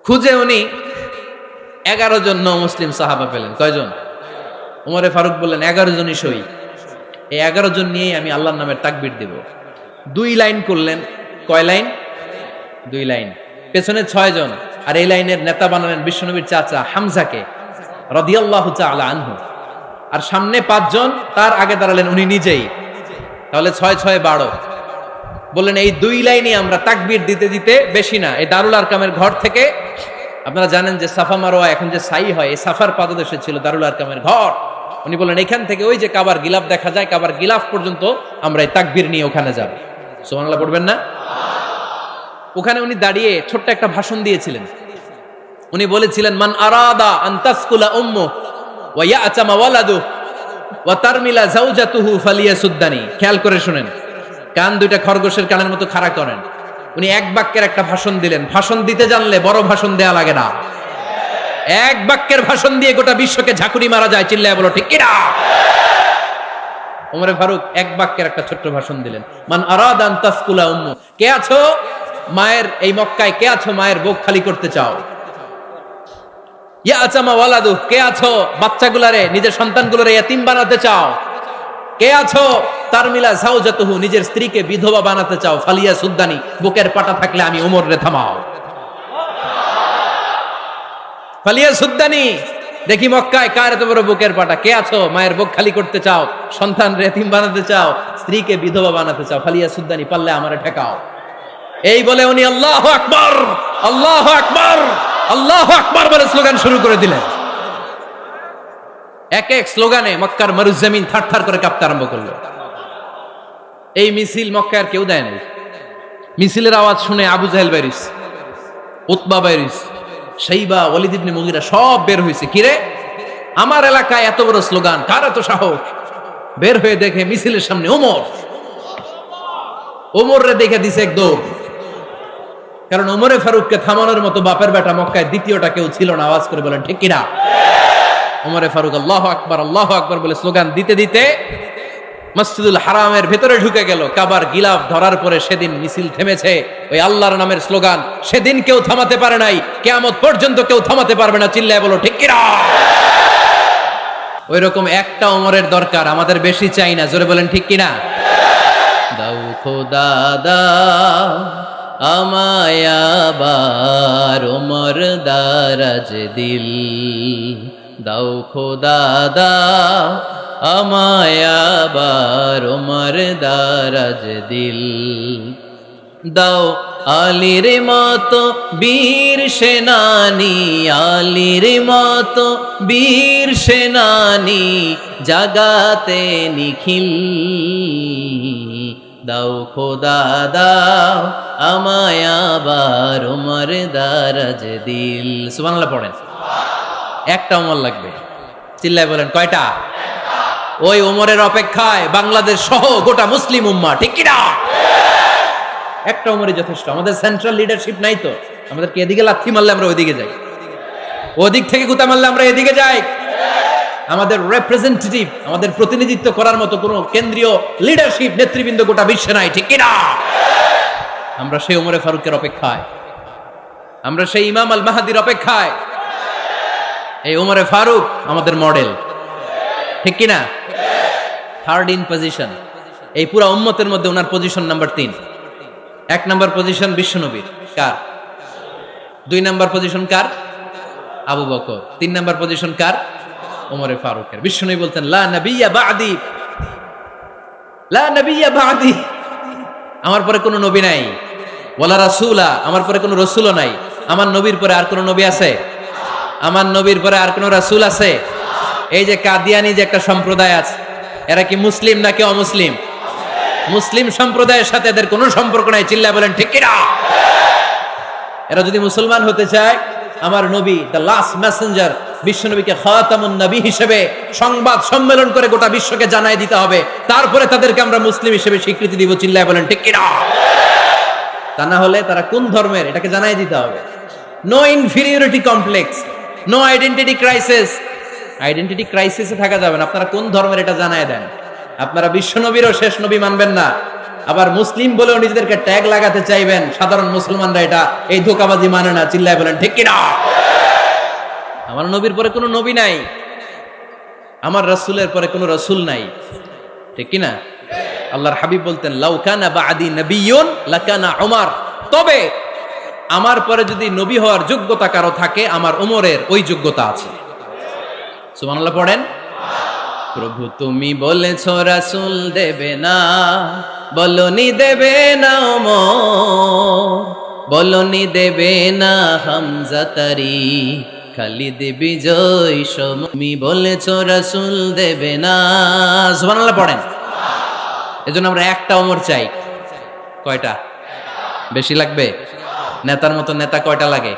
খুঁজে উনি 11 জন মুসলিম সাহাবা পেলেন। কয়জন? ওমরে ফারুক বললেন, 11 জনই সই। এই 11 জন নিয়েই আমি আল্লাহর নামের তাকবীর দিব। 2 লাইন করলেন। কয় লাইন? 2 লাইন। পেছনে 6 জন, আর এই লাইনের নেতা বানালেন বিশ্বনবীর চাচা হামজাকে রাদিয়াল্লাহু তাআলা আনহু। আর সামনে 5 জন, তার আগে দাঁড়ালেন উনি নিজেই। তাহলে 6 6 12। বললেন, এই 2 লাইনে আমরা তাকবীর দিতে দিতে, বেশি না, এই দারুল আরকামের ঘর থেকে, আপনারা জানেন যে সাফা মারোয়া এখন যে সাই হয়, এই সাফার পাদদেশে ছিল দারুল আরকামের ঘর। উনি বললেন, এখান থেকে ওই যে কাবার গিলাফ দেখা যায়, কাবার গিলাফ পর্যন্ত আমরা এই তাকবীর নিয়ে ওখানে যাব। সুবহানাল্লাহ পড়বেন না? ওখানে উনি দাঁড়িয়ে ছোট্ট একটা ভাষণ দিয়েছিলেন। উনি বলেছিলেন, মান আরাদা আন তাসকুলা উম্মু ওয়া ইয়াতামা ওয়ালাদু ওয়া তারমিলা যাওজাতুহু ফালিয়াসুদ্দানি। খেয়াল করে শুনেন, কান দুইটা খরগোশের কানের মতো খাড়া করেন। উনি এক বাক্যের একটা ভাষণ দিলেন। ভাষণ দিতে জানলে বড় ভাষণ দেয়া লাগে না। এক বাক্যের ভাষণ দিয়ে গোটা বিশ্বকে ঝাঁকুনি মারা যায়। চিল্লায় বলো ঠিক কিনা? ওমরে ফারুক এক বাক্যের একটা ছোট্ট ভাষণ দিলেন। মান আরাদা আন তাসকুলা উম্মু, কে আছো মায়ের এই মক্কায়, কে আছো মায়ের বুক খালি করতে চাও? ইয়াতামা ওয়ালাদু, কে আছো বাচ্চাগুলারে, নিজের সন্তানগুলোরে ইয়াতিম বানাতে চাও? কে আছো তারমিলা যাওজাতুহু, নিজের স্ত্রীকে বিধবা বানাতে চাও? ফালিয়া সুদ্দানি, বুকের পাটা থাকলে আমি ওমর রে থামাও। ফালিয়া সুদ্দানি, দেখি মক্কায় কার এত বড় বুকের পাটা। কে আছো মায়ের বুক খালি করতে চাও, সন্তান রে ইয়াতিম বানাতে চাও, স্ত্রীকে বিধবা বানাতে চাও? ফালিয়া সুদ্দানি, পারলে আমারে ঠেকাও। এই বলে উনি আল্লাহু আকবার, আল্লাহু আকবার, আল্লাহু আকবার বলে স্লোগান শুরু করে দিলেন। এক এক স্লোগানে মক্কার মরুজমিন থারথার করে কাঁপতে আরম্ভ করলো। এই মিছিল মক্কার কেউ দেয় নাই। মিছিলের আওয়াজ শুনে আবু জাহেল বাইরিস, উতবা বাইরিস, শাইবা, ওয়ালিদ ইবনে মুগীরা সব বের হয়েছে। কিরে, আমার এলাকায় এত বড় স্লোগান, কার এত সাহস? বের হয়ে দেখে মিছিলের সামনে ওমর। ওমর রে দেখে দিছে এক দৌড়। কারণ ওমরে ফারুককে থামানোর মতো বাপের বেটা মক্কায় দ্বিতীয়টা কেউ ছিল না। আওয়াজ করে বলেন ঠিক কিনা? ওমরে ফারুক আল্লাহু আকবার, আল্লাহু আকবার বলে স্লোগান দিতে দিতে মসজিদুল হারামের ভেতরে ঢুকে গেল। কাবার গিলাফ ধরার পরে সেদিন মিছিল থেমেছে। ওই আল্লাহর নামের স্লোগান সেদিন কেউ থামাতে পারে নাই, কিয়ামত পর্যন্ত কেউ থামাতে পারবে না। চিল্লায় বলো ঠিক কিনা? ওই রকম একটা ওমরের দরকার, আমাদের বেশি চাই না। জোরে বলেন ঠিক কিনা? দাও খোদা দাও আমায় আবার ওমর দারাজ দিল, দাও খোদা দাও আমায় আবার ওমর দারাজ দিল, দাও আলীর মতো বীর সেনানি, আলীর মতো বীর সেনানি জাগাতে নিখিল, দাও খোদা দাও আমায় আবার ওমর দারাজ দিল। সুবহানাল্লাহ পড়েন। একটা ওমর লাগবে। চিল্লায় বলেন কয়টা? ওই ওমরের অপেক্ষায় বাংলাদেশ সহ গোটা মুসলিম উম্মাহ, ঠিক কিনা? একটা ওমরই যথেষ্ট। আমাদের সেন্ট্রাল লিডারশিপ নাই তো, আমাদেরকে এদিকে লাথি মারলে আমরা ওইদিকে যাই, ওদিক থেকে গুতা মারলে আমরা এদিকে যাই। আমাদের রিপ্রেজেন্টেটিভ, আমাদের প্রতিনিধিত্ব করার মতো কোনো কেন্দ্রীয় লিডারশিপ নেতৃবৃন্দ গোটা বিশ্বে নাই, ঠিক কিনা? আমরা সেই ওমরে ফারুকের অপেক্ষায়, আমরা সেই ইমাম আল মাহাদির অপেক্ষায়। এই ওমরে ফারুক আমাদের মডেল, ঠিক কিনা? থার্ড ইন পজিশন এই পুরা উম্মতের মধ্যে ওনার পজিশন নাম্বার 3। 1 নাম্বার পজিশন বিশ্বনবীর, কার? 2 নাম্বার পজিশন কার? আবু বকর। 3 নাম্বার পজিশন কার? ওমরে ফারুকের। বিশ্বনবী বলতেন লা নবিয়্যা বা'দি, লা নবিয়্যা বা'দি, আমার পরে কোনো নবী নাই। ওয়ালা রাসূলা, আমার পরে কোনো রাসূলও নাই। আমার নবীর পরে আর কোনো নবী আছে? আমার নবীর পরে আর কোনো রাসূল আছে? এই যে কাদিয়ানি যে একটা সম্প্রদায় আছে, এরা কি মুসলিম নাকি অমুসলিম? মুসলিম সম্প্রদায়ের সাথে এদের কোনো সম্পর্ক নাই, চিল্লায় বলেন ঠিক কিনা? এরা যদি মুসলমান হতে চায়, আমার নবী দ্য লাস্ট মেসেঞ্জার বিশ্বনবীকে খাতামুন নবী হিসেবে সংবাদ সম্মেলন করে গোটা বিশ্বকে জানাই দিতে হবে, তারপরে তাদেরকে আমরা মুসলিম হিসেবে স্বীকৃতি দিব, চিল্লায় বলেন ঠিক কিনা? তা না হলে তারা কোন ধর্মের এটাকে জানাই দিতে হবে। No inferiority complex, no identity crisis. Identity ক্রাইসিসে থাকা যাবে না। আপনারা কোন ধর্মের এটা জানায় দেন। আপনারা বিশ্বনবীরও শেষ নবী মানবেন না, আবার মুসলিম বলেও নিজেদেরকে ট্যাগ লাগাতে চাইবেন। সাধারণ মুসলমানরা এটা এই ধোঁকাবাজি মানে না, চিল্লায় বলেন ঠিক কিনা? আমার নবীর পরে কোনো নবী নাই, আমার রাসূলের পরে কোনো রাসূল নাই, ঠিক কিনা? আল্লাহর হাবিব বলতেন লাউ কানা বা'দি নাবিয়্যুন লাকানা উমর, তবে আমার পরে যদি নবী হওয়ার যোগ্যতা কারো থাকে, আমার ওমরের ওই যোগ্যতা আছে। সুবহানাল্লাহ পড়েন। প্রভু তুমি বলেছো রাসূল দেবে না, বলনি দেবে না ওমর, বলনি দেবে না হামজা তারি, খালিদ বিজয় সম, তুমি বলেছো রাসূল দেবে না। সুবহানাল্লাহ পড়েন। এজন্য আমরা একটা ওমর চাই। কয়টা? বেশি লাগবে? নেতার মতো নেতা কয়টা লাগে?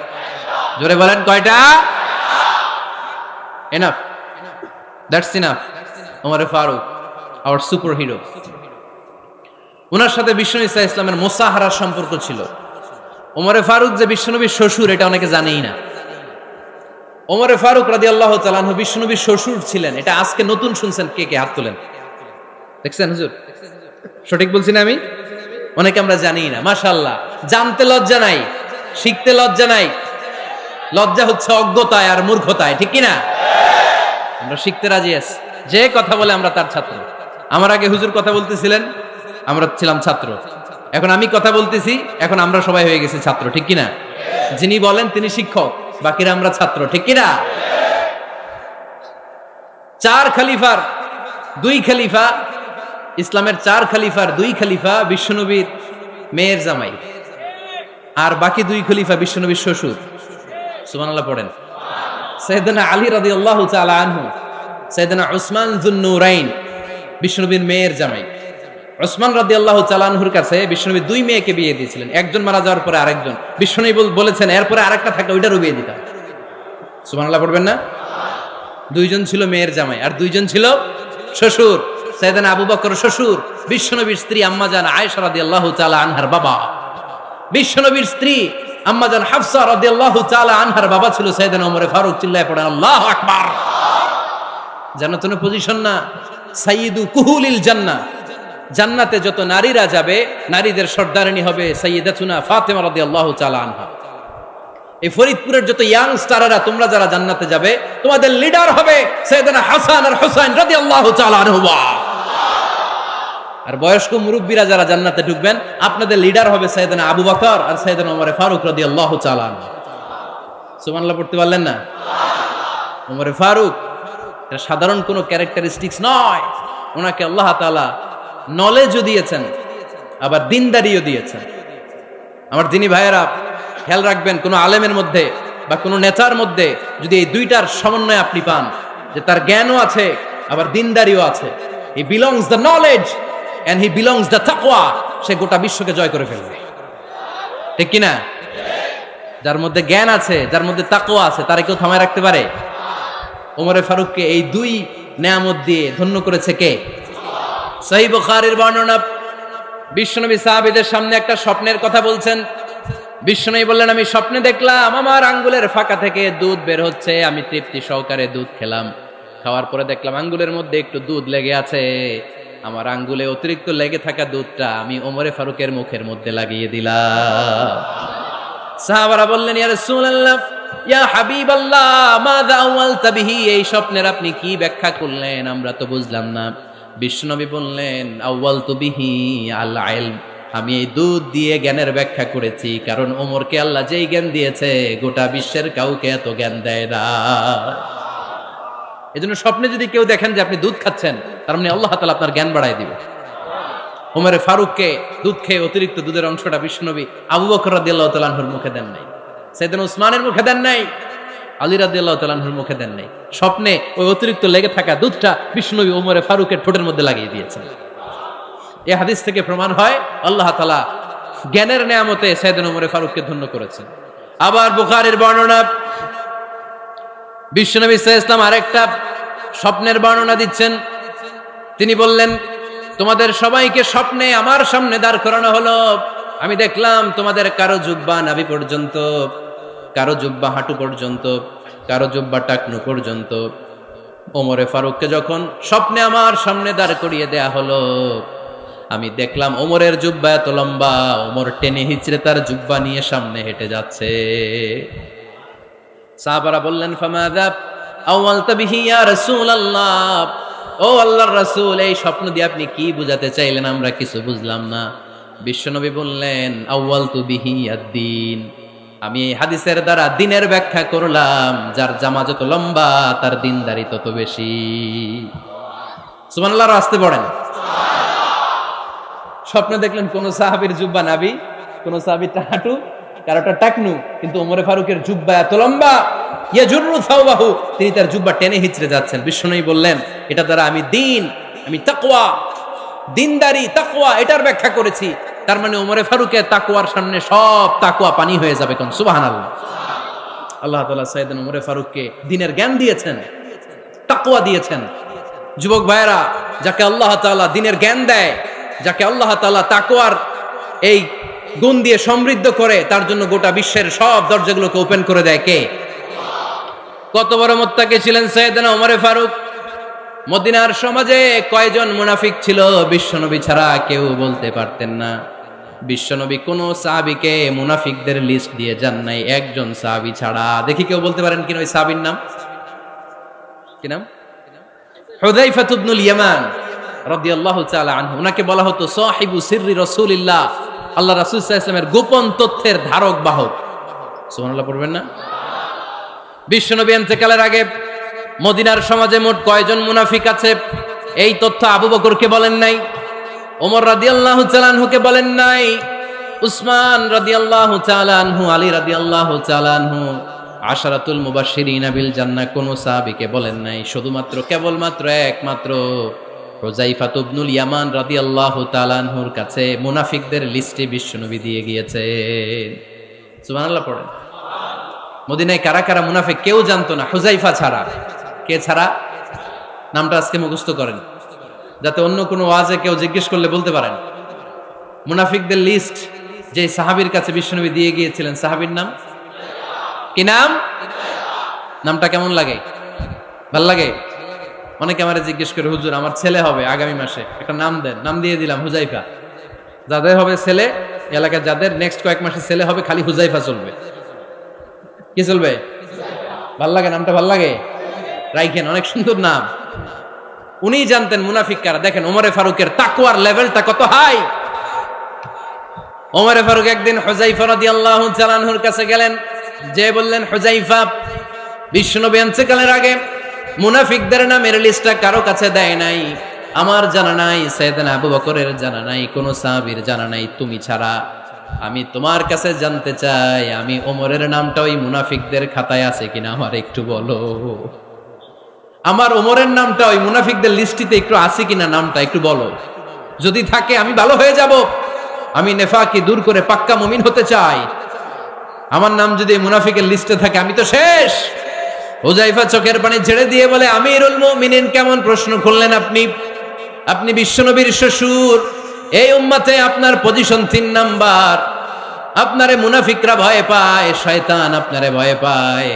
জোরে বলেন কয়টা? Enough, that's enough. Omar Farooq our superhero. ওনার সাথে বিশ্বনবী সাল্লাল্লাহু আলাইহি ওয়াসাল্লামের মুসাহারার সম্পর্ক ছিল। ওমরে ফারুক যে বিশ্বনবীর শ্বশুর, এটা অনেকে জানেই না। ওমরে ফারুক রাদিয়াল্লাহু তাআলা আনহু বিশ্বনবীর শ্বশুর ছিলেন। এটা আজকে নতুন শুনছেন, কে কে হাত তোলেন? দেখছেন হুজুর? সঠিক বলছি না আমি? অনেকে আমরা জানি না। মাশাআল্লাহ, জানতে লজ্জা নাই, শিখতে লজ্জা নাই। লজ্জা হচ্ছে অজ্ঞতায় আর মূর্খতায়, ঠিক কি না? আমরা শিখতে রাজি আছি। যে কথা বলে আমরা তার ছাত্র। আমার আগে হুজুর কথা বলতেছিলেন, আমরা ছিলাম ছাত্র। এখন আমি কথা বলতেছি, এখন আমরা সবাই হয়ে গেছি ছাত্র, ঠিক কি না? যিনি বলেন তিনি শিক্ষক, বাকিরা আমরা ছাত্র, ঠিক কি না? 4 খলিফার 2 খলিফা, ইসলামের 4 খলিফার 2 খলিফা বিশ্বনবীর মেয়ের জামাই, আর বাকি 2 খলিফা বিশ্বনবীর শ্বশুর। সুবহানাল্লাহ পড়েন। সাইয়েদনা আলী রাদিয়াল্লাহু তাআলা আনহু, সাইয়েদনা উসমান যুন-নূরাইন বিশ্বনবীর মেয়ের জামাই। উসমান রাদিয়াল্লাহু তাআলা আনহুর কাছে বিশ্বনবী 2 মেয়েকে বিয়ে দিয়েছিলেন। একজন মারা যাওয়ার পরে আরেকজন। বিশ্বনবী বলেছেন এরপরে আরেকটা থাকে, ওইটারও বিয়ে দিতাম। সুবহানাল্লাহ পড়বেন না? 2 জন ছিল মেয়ের জামাই আর 2 জন ছিল শ্বশুর। সাইয়েদনা আবু বকর শ্বশুর, বিশ্বনবীর স্ত্রী আম্মাজান আয়েশা রাদিয়াল্লাহু তাআলা আনহার বাবা। বিশ্বনবীর স্ত্রী আম্মাজান হাফসা রাদিয়াল্লাহু তাআলা আনহার বাবা ছিল সাইয়েদনা ওমর ফারুক। চিল্লায় পড়েন আল্লাহু আকবার। জান্নাতুল পজিশন না, সাইয়্যিদু কুহুলিল জান্নাহ। জান্নাতে যত নারীরা যাবে, নারীদের সর্দারিনী হবে সাইয়্যিদাতুনা ফাতেমা রাদিয়াল্লাহু তাআলা আনহা। এই ফরিদপুরের যত ইয়াং স্টাররা, তোমরা যারা জান্নাতে যাবে, তোমাদের লিডার হবে সাইয়েদনা হাসান আর হুসাইন রাদিয়াল্লাহু তাআলা আনহুমা। আর বয়স্ক মুরব্বীরা যারা জান্নাতে ঢুকবেন, আপনাদের লিডার হবে সাইয়েদনা আবু বকর আর সাইয়েদনা ওমর ফারুক রাদিয়াল্লাহু তাআলা আনহু। সুবহানাল্লাহ পড়তে পারলেন না? ওমর ফারুক এটা সাধারণ কোনো ক্যারেক্টারিস্টিক্স নয়। ওনাকে আল্লাহ তাআলা নলেজও দিয়েছেন, আবার দিনদারিও দিয়েছেন। আমার দিনী ভাইয়েরা খেয়াল রাখবেন, কোন আলেমের মধ্যে বা কোন নেতার মধ্যে যদি এই দুইটার সমন্বয় আপনি পান, যে তার জ্ঞানও আছে আবার দিনদারিও আছে, he belongs the knowledge and he belongs the তাকওয়া, সে গোটা বিশ্বকে জয় করে ফেলবে, ঠিক কিনা? যার মধ্যে জ্ঞান আছে, যার মধ্যে তাকওয়া আছে, তারে কেউ থামায় রাখতে পারে? ওমরে ফারুককে এই 2 নেয়ামত দিয়ে ধন্য করেছে কে? সহিহ বুখারীর বর্ণনা, বিশ্বনবী সাহাবীদের সামনে একটা স্বপ্নের কথা বলছেন। বিষ্ণু বললেন, আমি স্বপ্নে দেখলাম আমার আঙ্গুলের ফাঁকা থেকে দুধ বের হচ্ছে, আমি তৃপ্তি সহকারে দুধ খেলাম। খাওয়ার পরে দেখলাম আঙ্গুলের মধ্যে একটু দুধ লেগে আছে। আমার আঙ্গুলে অতিরিক্ত লেগে থাকা দুধটা আমি ওমরে ফারুকের মুখের মধ্যে লাগিয়ে দিলাম। সাহাবারা বললেন, ইয়া রাসূলুল্লাহ, ইয়া হাবিবাল্লাহ, মাযা আওয়ালতা বিহি, এই স্বপ্নের আপনি কি ব্যাখ্যা করলেন, আমরা তো বুঝলাম না। বিশ্বনবী বললেন, আওয়ালতু বিহি আল ইলম, আমি এই দুধ দিয়ে জ্ঞানের ব্যাখ্যা করেছি, কারণ ওমরকে আল্লাহ যেই জ্ঞান দিয়েছে গোটা বিশ্বের কাউকে এত জ্ঞান দেয় না। এজন্য স্বপ্নে যদি কেউ দেখেন যে আপনি দুধ খাচ্ছেন, তার মানে আল্লাহ তাআলা আপনার জ্ঞান বাড়ায় দিবে। ওমরে ফারুককে দুধ খেয়ে অতিরিক্ত দুধের অংশটা বিশ্বনবী আবু বকর রাদিয়াল্লাহু তাআলা আনহুর মুখে দেন নাই, সাইয়েদনা উসমানের মুখে দেন নাই, আলী রাদিয়াল্লাহু তাআলা আনহুর মুখে দেন নাই। স্বপ্নে ওই অতিরিক্ত লেগে থাকা দুধটা বিশ্বনবী ওমরে ফারুকের ঠোঁটের মধ্যে লাগিয়ে দিয়েছেন। এই হাদিস থেকে প্রমাণ হয় আল্লাহ তাআলা জ্ঞানের নেয়ামতে সাইয়েদনা ওমরে ফারুককে ধন্য করেছেন। আবার বুখারীর বর্ণনা, বিশ্বনবী সাল্লাল্লাহু আলাইহি ওয়াসাল্লাম আরেকটা স্বপ্নের বর্ণনা দিচ্ছেন। তিনি বললেন, তোমাদের সবাইকে স্বপ্নে আমার সামনে দাঁড় করানো হলো। আমি দেখলাম তোমাদের কারো জুব্বা নাভি পর্যন্ত, কারো জুব্বা হাঁটু পর্যন্ত, কারো জুব্বা টাকনু পর্যন্ত। ওমরে ফারুককে যখন স্বপ্নে আমার সামনে দাঁড় করিয়ে দেয়া হলো, আমি দেখলাম ওমরের জুব্বা এত লম্বা, ওমর টেনে হিচড়ে তার জুব্বা নিয়ে সামনে হেঁটে যাচ্ছে। সাহাবারা বললেন, ফামাযা আওয়ালতা বিহি ইয়া রাসূলুল্লাহ, ও আল্লাহর রাসূল, এই স্বপ্ন দিয়ে আপনি কি বুঝাতে চাইলেন, আমরা কিছু বুঝলাম না। বিশ্বনবী বললেন, আউয়ালতু বিহি আদ-দীন, আমি এই হাদিসের দ্বারা দ্বীনের ব্যাখ্যা করলাম, যার জামা যত লম্বা তার দ্বীনদারি তত বেশি। সুবহানাল্লাহ, আসতে পড়েন। স্বপ্নে দেখলেন কোন সাহাবীর জুব্বা নাভি, কোন সাহাবীর হাঁটু, কারোটা টাকনু, কিন্তু ওমরে ফারুকের জুব্বা এত লম্বা, ইয়াজুরু সাওবাহু, তিনি তার জুব্বা টেনে হিচড়ে যাচ্ছেন। বিশ্বনবী বললেন, এটা দ্বারা আমি দ্বীন, আমি তাকওয়া, দ্বীনদারি, তাকওয়া, এটার ব্যাখ্যা করেছি। তার মানে ওমরে ফারুকের তাকওয়ার সামনে সব তাকওয়া পানি হয়ে যাবে। কোন সুবহানাল্লাহ। আল্লাহ তাআলা সাইয়েদনা ওমরে ফারুককে দ্বীনের জ্ঞান দিয়েছেন, তাকওয়া দিয়েছেন। যুবক ভাইয়েরা, যাকে আল্লাহ তাআলা দ্বীনের জ্ঞান দেয়, যাকে আল্লাহ তাআলা তাকওয়ার এই গুণ দিয়ে সমৃদ্ধ করে, তার জন্য গোটা বিশ্বের সব দরজাগুলোকে ওপেন করে দেয় কে? কত বড় মুত্তাকি ছিলেন সাইয়েদনা ওমরে ফারুক। মদিনার সমাজে কয়জন মুনাফিক ছিল বিশ্বনবী ছাড়া কেউ বলতে পারতেন না। বিশ্বনবী কোন সাহাবীকে মুনাফিকদের লিস্ট দিয়ে যান নাই, একজন সাহাবী ছাড়া। দেখি কেউ বলতে পারেন কিনা ওই সাহাবীর নাম? কি নাম? হুযায়ফা ইবনুল ইয়ামান রাদিয়াল্লাহু তাআলা আনহু। ওনাকে বলা হতো সাহিবু সিররি রাসূলিল্লাহ, আল্লাহ রাসূল সাল্লাল্লাহু আলাইহি ওয়াসাল্লামের গোপন তথ্যের ধারক বাহক। সুবহানাল্লাহ পড়বেন না? বিশ্বনবী ইন্তেকালের আগে মদিনার সমাজে মোট কয়জন মুনাফিক আছে, এই তথ্য আবু বকরকে বলেন নাই, ওমর রাদিয়াল্লাহু তাআলা আনহুকে বলেন নাই, উসমান রাদিয়াল্লাহু তাআলা আনহু, আলী রাদিয়াল্লাহু তাআলা আনহু, আশারাতুল মুবাশশিরিনা বিল জান্নাহ কোন সাহাবীকে বলেন নাই। শুধুমাত্র কেবলমাত্র একমাত্র হুযায়ফা ইবনুল ইয়ামান রাদিয়াল্লাহু তাআলা আনহুর কাছে মুনাফিকদের লিস্টে বিশ্বনবী দিয়ে গিয়েছেন। সুবহানাল্লাহ পড়েন। মদিনায় কারা কারা মুনাফিক কেউ জানতো না, হুযায়ফা ছাড়া। কে ছাড়া? নামটা আজকে মুখস্থ করেন, যাতে অন্য কোনো ওয়াজে কেউ জিজ্ঞেস করলে বলতে পারেন। মুনাফিকদের লিস্ট যে সাহাবীর কাছে বিশ্বনবী দিয়ে গিয়েছিলেন, সাহাবীর নাম কি? নাম? নামটা কেমন লাগে? ভাল লাগে? অনেকে আমারে জিজ্ঞেস করে, হুজুর আমার ছেলে হবে আগামী মাসে, একটা নাম দেন। নাম দিয়ে দিলাম হুযায়ফা। যাদের হবে ছেলে, এলাকার যাদের নেক্সট কয়েক মাসে ছেলে হবে, খালি হুযায়ফা চলবে। কি চলবে? ভাল লাগে? নামটা ভাল লাগে? রাইখেন, অনেক সুন্দর নাম। উনি জানতেন মুনাফিক কারা। দেখেন ওমরে ফারুকের তাকওয়ার লেভেলটা কত হাই। ওমরে ফারুক একদিন হুযায়ফা রাদিয়াল্লাহু তাআলা আনহুর কাছে গেলেন, যে বললেন, হুযায়ফা, বিশ্বনবী ইন্তেকালের আগে মুনাফিকদের নামের লিস্টটা কারো কাছে দেয় নাই, আমার জানা নাই, সাইয়েদনা আবু বকরের জানা নাই, কোন সাহাবীর জানা নাই, তুমি ছাড়া। আমি তোমার কাছে জানতে চাই, আমি ওমরের নামটা ওই মুনাফিকদের খাতায় আছে কিনা আমার একটু বলো। আমার ওমরের নামটা ওই মুনাফিকদের লিস্টিতে একটু আছে কিনা, নামটা একটু বলো। যদি থাকে আমি ভালো হয়ে যাব, আমি নেফাকি দূর করে পাক্কা মুমিন হতে চাই। আমার নাম যদি মুনাফিকের লিস্টে থাকে আমি তো শেষ। হুযায়ফা চোখের পানি ছেড়ে দিয়ে বলে, আমিরুল মুমিনিন, কেমন প্রশ্ন করলেন আপনি? আপনি বিশ্বনবীর শ্বশুর, এই উম্মতে আপনার পজিশন 3 নাম্বার। আপনারে মুনাফিকরা ভয় পায়, শয়তান আপনারে ভয় পায়।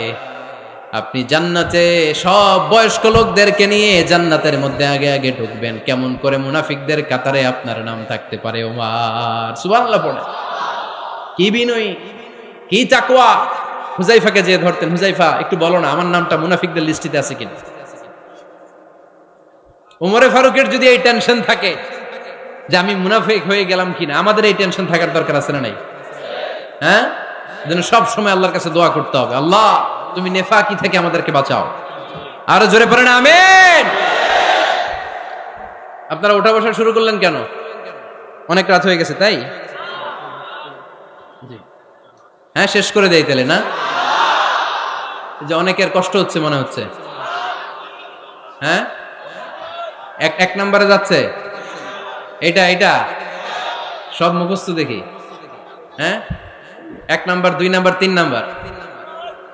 আপনি জান্নাতে সব বয়স্ক লোকদেরকে নিয়ে জান্নাতের মধ্যে আগে আগে ঢুকবেন, কেমন করে মুনাফিকদের কাতারে আপনার নাম থাকতে পারে ওমর। সুবহানাল্লাহ পড়ে। কি বিনয়ী, কি তাকওয়া। হুজাইফাকে যে ধরতেন, হুজাইফা একটু বলো না আমার নামটা মুনাফিকদের লিস্টিতে আছে কিনা। ওমরে ফারুকের যদি এই টেনশন থাকে যে আমি মুনাফিক হয়ে গেলাম কিনা, আমাদের এই টেনশন থাকার দরকার আছে না নাই? হ্যাঁ, যেন সব সময় আল্লাহর কাছে দোয়া করতে হবে, আল্লাহ তুমি নেফাকি থেকে আমাদেরকে বাঁচাও। আরো জোরে পড়েন আমিন। আপনারা ওঠা বসা শুরু করলেন কেন? অনেক রাত হয়ে গেছে তাই? হ্যাঁ, শেষ করে দেই তাহলে না? যে অনেকের কষ্ট হচ্ছে মনে হচ্ছে। হ্যাঁ, এক নম্বরে যাচ্ছে এটা সব মুখস্থ দেখি। হ্যাঁ, 1 নাম্বার 2 নাম্বার 3 নাম্বার।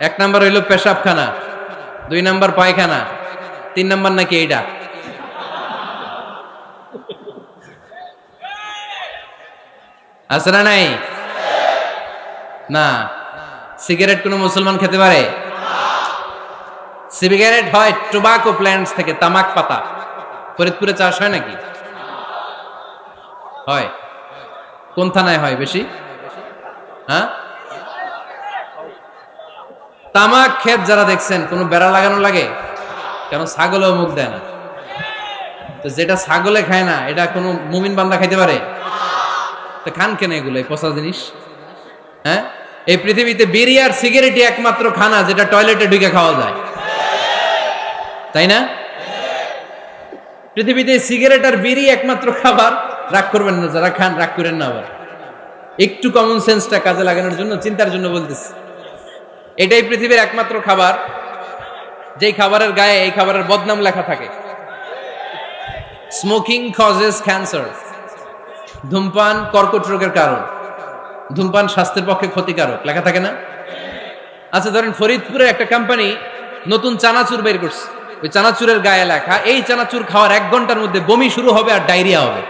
1 নাম্বার হইল পেশাবখানা, 2 নাম্বার পায়খানা, 3 নাম্বার নাকি এইটা? আছে না নাই? না। সিগারেট কোন মুসলমান খেতে পারে? সিগারেট হয় টোবাকো প্ল্যান্টস থেকে, তামাক পাতা। ফরিদপুরে চাষ হয় নাকি? হয়। কোন থানায় হয় বেশি? হ্যাঁ, তামাক ক্ষেত যারা দেখছেন কোনো বেড়া লাগানো লাগে? কেন? ছাগলেও মুখ দেয় না। তো যেটা ছাগলে খায় না এটা কোনো মুমিন বান্দা খাইতে পারে? তো খান কেন এগুলো, এই পচা জিনিস? হ্যাঁ, এই পৃথিবীতে বিড়ি আর সিগারেটই একমাত্র খানা যেটা টয়লেটে ঢুকে খাওয়া যায়, তাই না? পৃথিবীতে সিগারেট আর বিড়ি একমাত্র খাবার। রাগ করবেন না যারা খান, রাগ করেন না। আবার একটু কমন সেন্সটা কাজে লাগানোর জন্য, চিন্তার জন্য বলতেছি। এটাই পৃথিবীর একমাত্র খাবার যেই খাবারের গায়ে এই খাবারের বদনাম লেখা থাকে। Smoking causes cancer. ধূমপান কর্কট রোগের কারণ, ধূমপান স্বাস্থ্যের পক্ষে ক্ষতিকারক লেখা থাকে না? আচ্ছা ধরেন ফরিদপুরে একটা কোম্পানি নতুন চানাচুর বের করছে, ওই চানাচুরের গায়ে লেখা এই চানাচুর খাওয়ার 1 ঘন্টার মধ্যে বমি শুরু হবে আর ডায়রিয়া হবে।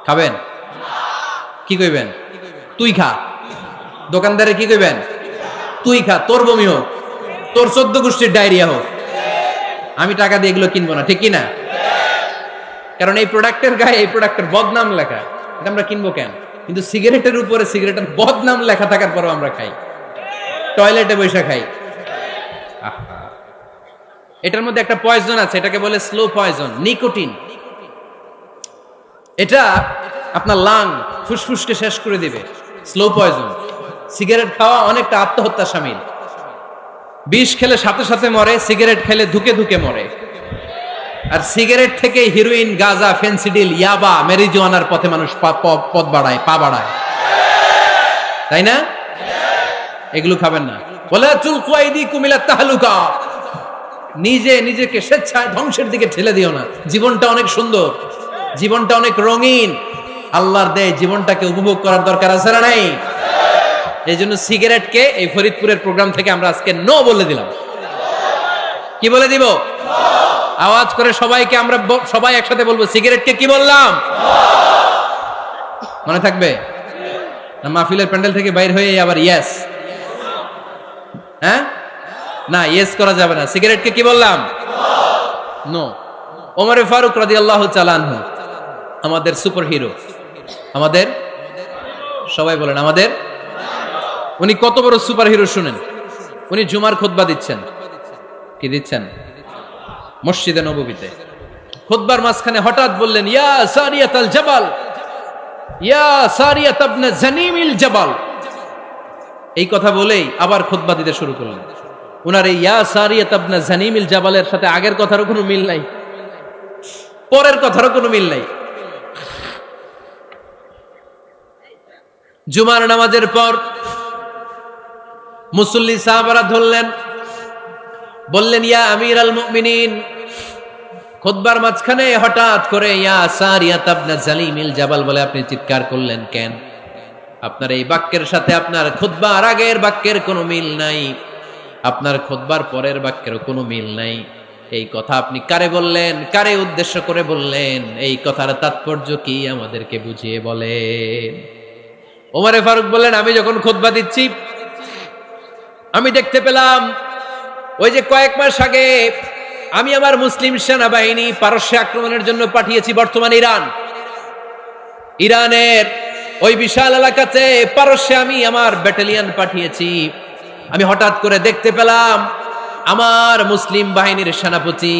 খাবেন? কি কইবেন? তুই খা। দোকানদারে কি কইবেন? তুই খা, তোর বমি হোক, তোর 14 গোষ্ঠীর ডায়রিয়া হোক, আমি টাকা দিয়ে এগুলো কিনবো না, ঠিক কি না? কারণ এই প্রোডাক্টের গায়ে এই প্রোডাক্টের বদনাম লেখা, এটা আমরা কিনবো কেন? কিন্তু সিগারেটের উপরে সিগারেটের বদনাম লেখা থাকার পরেও আমরা খাই, টয়লেটে বসে খাই। এটার মধ্যে একটা পয়জন আছে, এটাকে বলে স্লো পয়জন, নিকোটিন। এটা আপনার লাং ফুসফুসকে শেষ করে দিবে। Slow poison. সিগারেট খাওয়া অনেকটা আত্মহত্যা শামিল। বিষ খেলে সাথে সাথে মরে, সিগারেট খেলে ধুকে ধুকে মরে। আর সিগারেট থেকে হিরোইন, গাঁজা, ফেন্সিডিল, ইয়াবা, মেরিজুয়ানার পথে মানুষ পথ বাড়ায়, পা বাড়ায়, তাই না? এগুলো খাবেন না। বলে চুলকুয়াইদি কুমিলা তাহলুকা, নিজেকে স্বেচ্ছায় ধ্বংসের দিকে ঠেলে দিও না। জীবনটা অনেক সুন্দর, জীবনটা অনেক রঙিন, আল্লাহর দেয় জীবনটাকে উপভোগ করার দরকার আছে না নাই? এই জন্য সিগারেটকে এই ফরিদপুরের প্রোগ্রাম থেকে আমরা আজকে নো বলে দিলাম। কি বলে দিব? আওয়াজ করে সবাইকে আমরা সবাই একসাথে বলবো, সিগারেটকে কি বললাম? মনে থাকবে না? মাহফিলের প্যান্ডেল থেকে বাইর হয়ে আবার ইয়েস। হ্যাঁ, না ইয়েস করা যাবে না। সিগারেটকে কি বললাম? নো। ওমর ফারুক রাদিয়াল্লাহু তাআলা আনহু আমাদের সুপার হিরো, আমাদের সবাই বলেন আমাদের। উনি কত বড় সুপার হিরো শুনেন। উনি জুমার খুতবা দিচ্ছেন। কি দিচ্ছেন? মসজিদে নববীতে খুতবার মাঝখানে হঠাৎ বললেন, ইয়া সারিয়াতাল জাবাল, ইয়া সারিয়াত ইবনে জানিমিল জাবাল। এই কথা বলেই আবার খুতবা দিতে শুরু করলেন। উনার এই ইয়া সারিয়াত ইবনে জানিমিল জাবালের সাথে আগের কথারও কোনো মিল নাই, পরের কথারও কোনো মিল নাই। জুমার নামাজের পর মুসল্লি সাহাবারা ধরলেন, বললেন, ইয়া আমিরাল মুমিনিন। খুতবার মাঝখানে হঠাৎ করে ইয়া সারিয়াত ইবনে জালিমিল জাবাল বলে আপনি চিৎকার করলেন কেন? আপনার এই বাক্যের সাথে আপনার খুতবার আগের বাক্যের কোনো মিল নাই, আপনার খুতবার পরের বাক্যেরও কোনো মিল নাই। এই কথা আপনি কারে বললেন? কারে উদ্দেশ্য করে বললেন? এই কথার তাৎপর্য কি আমাদেরকে বুঝিয়ে বলেন। ওমরে ফারুক বললেন, আমি যখন খুতবা দিচ্ছি আমি দেখতে পেলাম ওই যে কয়েক মাস আগে আমি আমার মুসলিম সেনাবাহিনী পারস্যে আক্রমণের জন্য পাঠিয়েছি, বর্তমান ইরানের ওই বিশাল এলাকাতে পারস্যে আমি আমার ব্যাটালিয়ন পাঠিয়েছি। আমি হঠাৎ করে দেখতে পেলাম আমার মুসলিম বাহিনীর সেনাপতি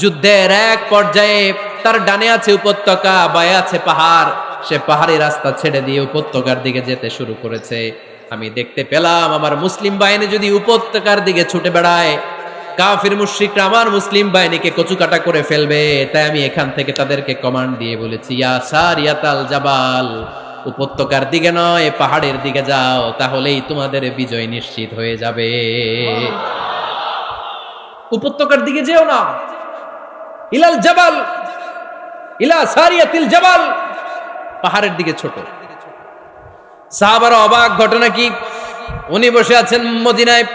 যুদ্ধের এক পর্যায়ে তার ডানে আছে উপত্যকা, বায়ে আছে পাহাড়, সে পাহাড়ি রাস্তা ছেড়ে দিয়ে উপত্যকার দিকে যেতে শুরু করেছে। আমি দেখতে পেলাম আমার মুসলিম বাহিনী যদি উপত্যকার দিকে ছুটে বেড়ায়, কাফির মুশরিকরা আমার মুসলিম বাহিনীকে কচুকাটা করে ফেলবে। তাই আমি এখান থেকে তাদেরকে কমান্ড দিয়ে বলেছি, ইয়া সারিয়াতাল জাবাল, উপত্যকার দিকে নয় পাহাড়ের দিকে যাও, তাহলেই তোমাদের বিজয় নিশ্চিত হয়ে যাবে। উপত্যকার দিকে যেও না, ইলাল জাবাল, ইলা সারিয়াতিল জাবাল, পাহাড়ের দিকে ছোট। সাহাবারা অবাক, ঘটনা কি? উনি বসে আছেন মদিনায়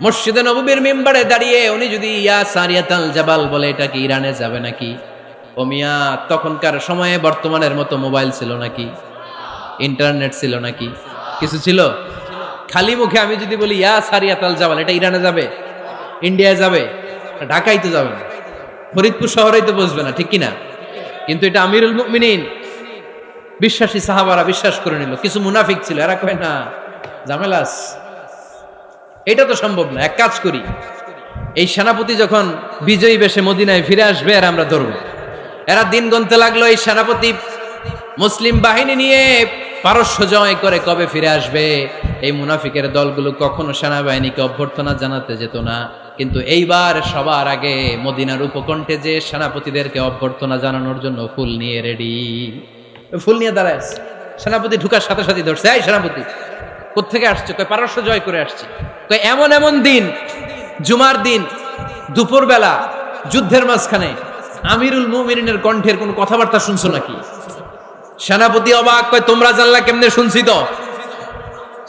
মসজিদে নববীর মিম্বারে দাঁড়িয়ে, উনি যদি ইয়া সারিয়াতাল জাবাল বলে, এটা কি ইরানে যাবে নাকি? ও মিয়া, তখনকার সময়ে বর্তমানের মতো মোবাইল ছিল নাকি? ইন্টারনেট ছিল নাকি? কিছু ছিল? খালি মুখে আমি যদি বলি ইয়া সারিয়াতাল জাবাল, এটা ইরানে যাবে? ইন্ডিয়ায় যাবে? ঢাকায় তো যাবে না, ফরিদপুর শহরেই তো বসবে না, ঠিক কিনা? কিন্তু এটা আমিরুল মুমিনিন বিশ্বাসী সাহাবারা বিশ্বাস করে নিল। কিছু মুনাফিক ছিল, এরা কয় না ঝামেলাস, এটা তো সম্ভব না। এক কাজ করি, এই সেনাপতি যখন বিজয়ী বেশে মদিনায় ফিরে আসবে আর আমরা ধরব। এরা দিন গুনতে লাগলো, এই সেনাপতি মুসলিম বাহিনী নিয়ে পারস্য জয় করে কবে ফিরে আসবে। এই মুনাফিকের দলগুলো কখনো সেনাবাহিনীকে অভ্যর্থনা জানাতে যেত না, কিন্তু এইবার সবার আগে মদিনার উপকণ্ঠে যে সেনাপতিদেরকে অভ্যর্থনা জানানোর জন্য ফুল নিয়ে রেডি। ফুল নিয়ে দাঁড়ায় সেনাপতি ঢুকার সাথে সাথে ধরছে, এই সেনাপতি কোত্থেকে আসছে? কয় পারস্য জয় করে আসছে। কয় এমন এমন দিন, জুমার দিন দুপুরবেলা যুদ্ধের মাঝখানে আমিরুল মুমিনিনের কণ্ঠের কোন কথাবার্তা শুনছো নাকি? সেনাপতি অবাক, কয় তোমরা জানলা কেমনে? শুনছি তো।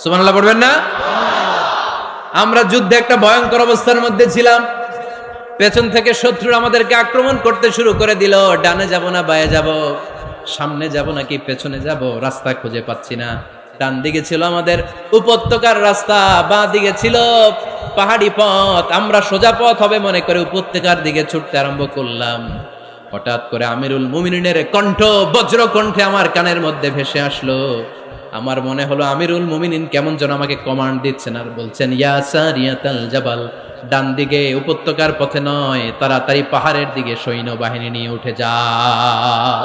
সুবহানাল্লাহ পড়বেন না? আমরা যুদ্ধে একটা ভয়ঙ্কর অবস্থার মধ্যে ছিলাম, পেছন থেকে শত্রু আমাদেরকে আক্রমণ করতে শুরু করে দিল। ডানে যাব না বায়ে যাব, সামনে যাব নাকি পেছনে যাব, রাস্তা খুঁজে পাচ্ছি না। ডান দিকে ছিল আমাদের উপত্যকার রাস্তা, বাঁ দিকে ছিল পাহাড়ি পথ। আমরা সোজা পথ হবে মনে করে উপত্যকার দিকে ছুটতে আরম্ভ করলাম। হঠাৎ করে আমিরুল মুমিনিনের কণ্ঠ বজ্র কণ্ঠে আমার কানের মধ্যে ভেসে আসলো। আমার মনে হলো আমিরুল মুমিনিন কেমন যেন আমাকে কমান্ড দিচ্ছেন আর বলছেন, ইয়া সারিয়াতাল জাবাল, ডান দিকে উপত্যকার পথে নয়, তাড়াতাড়ি পাহাড়ের দিকে সৈন্যবাহিনী নিয়ে উঠে যাও।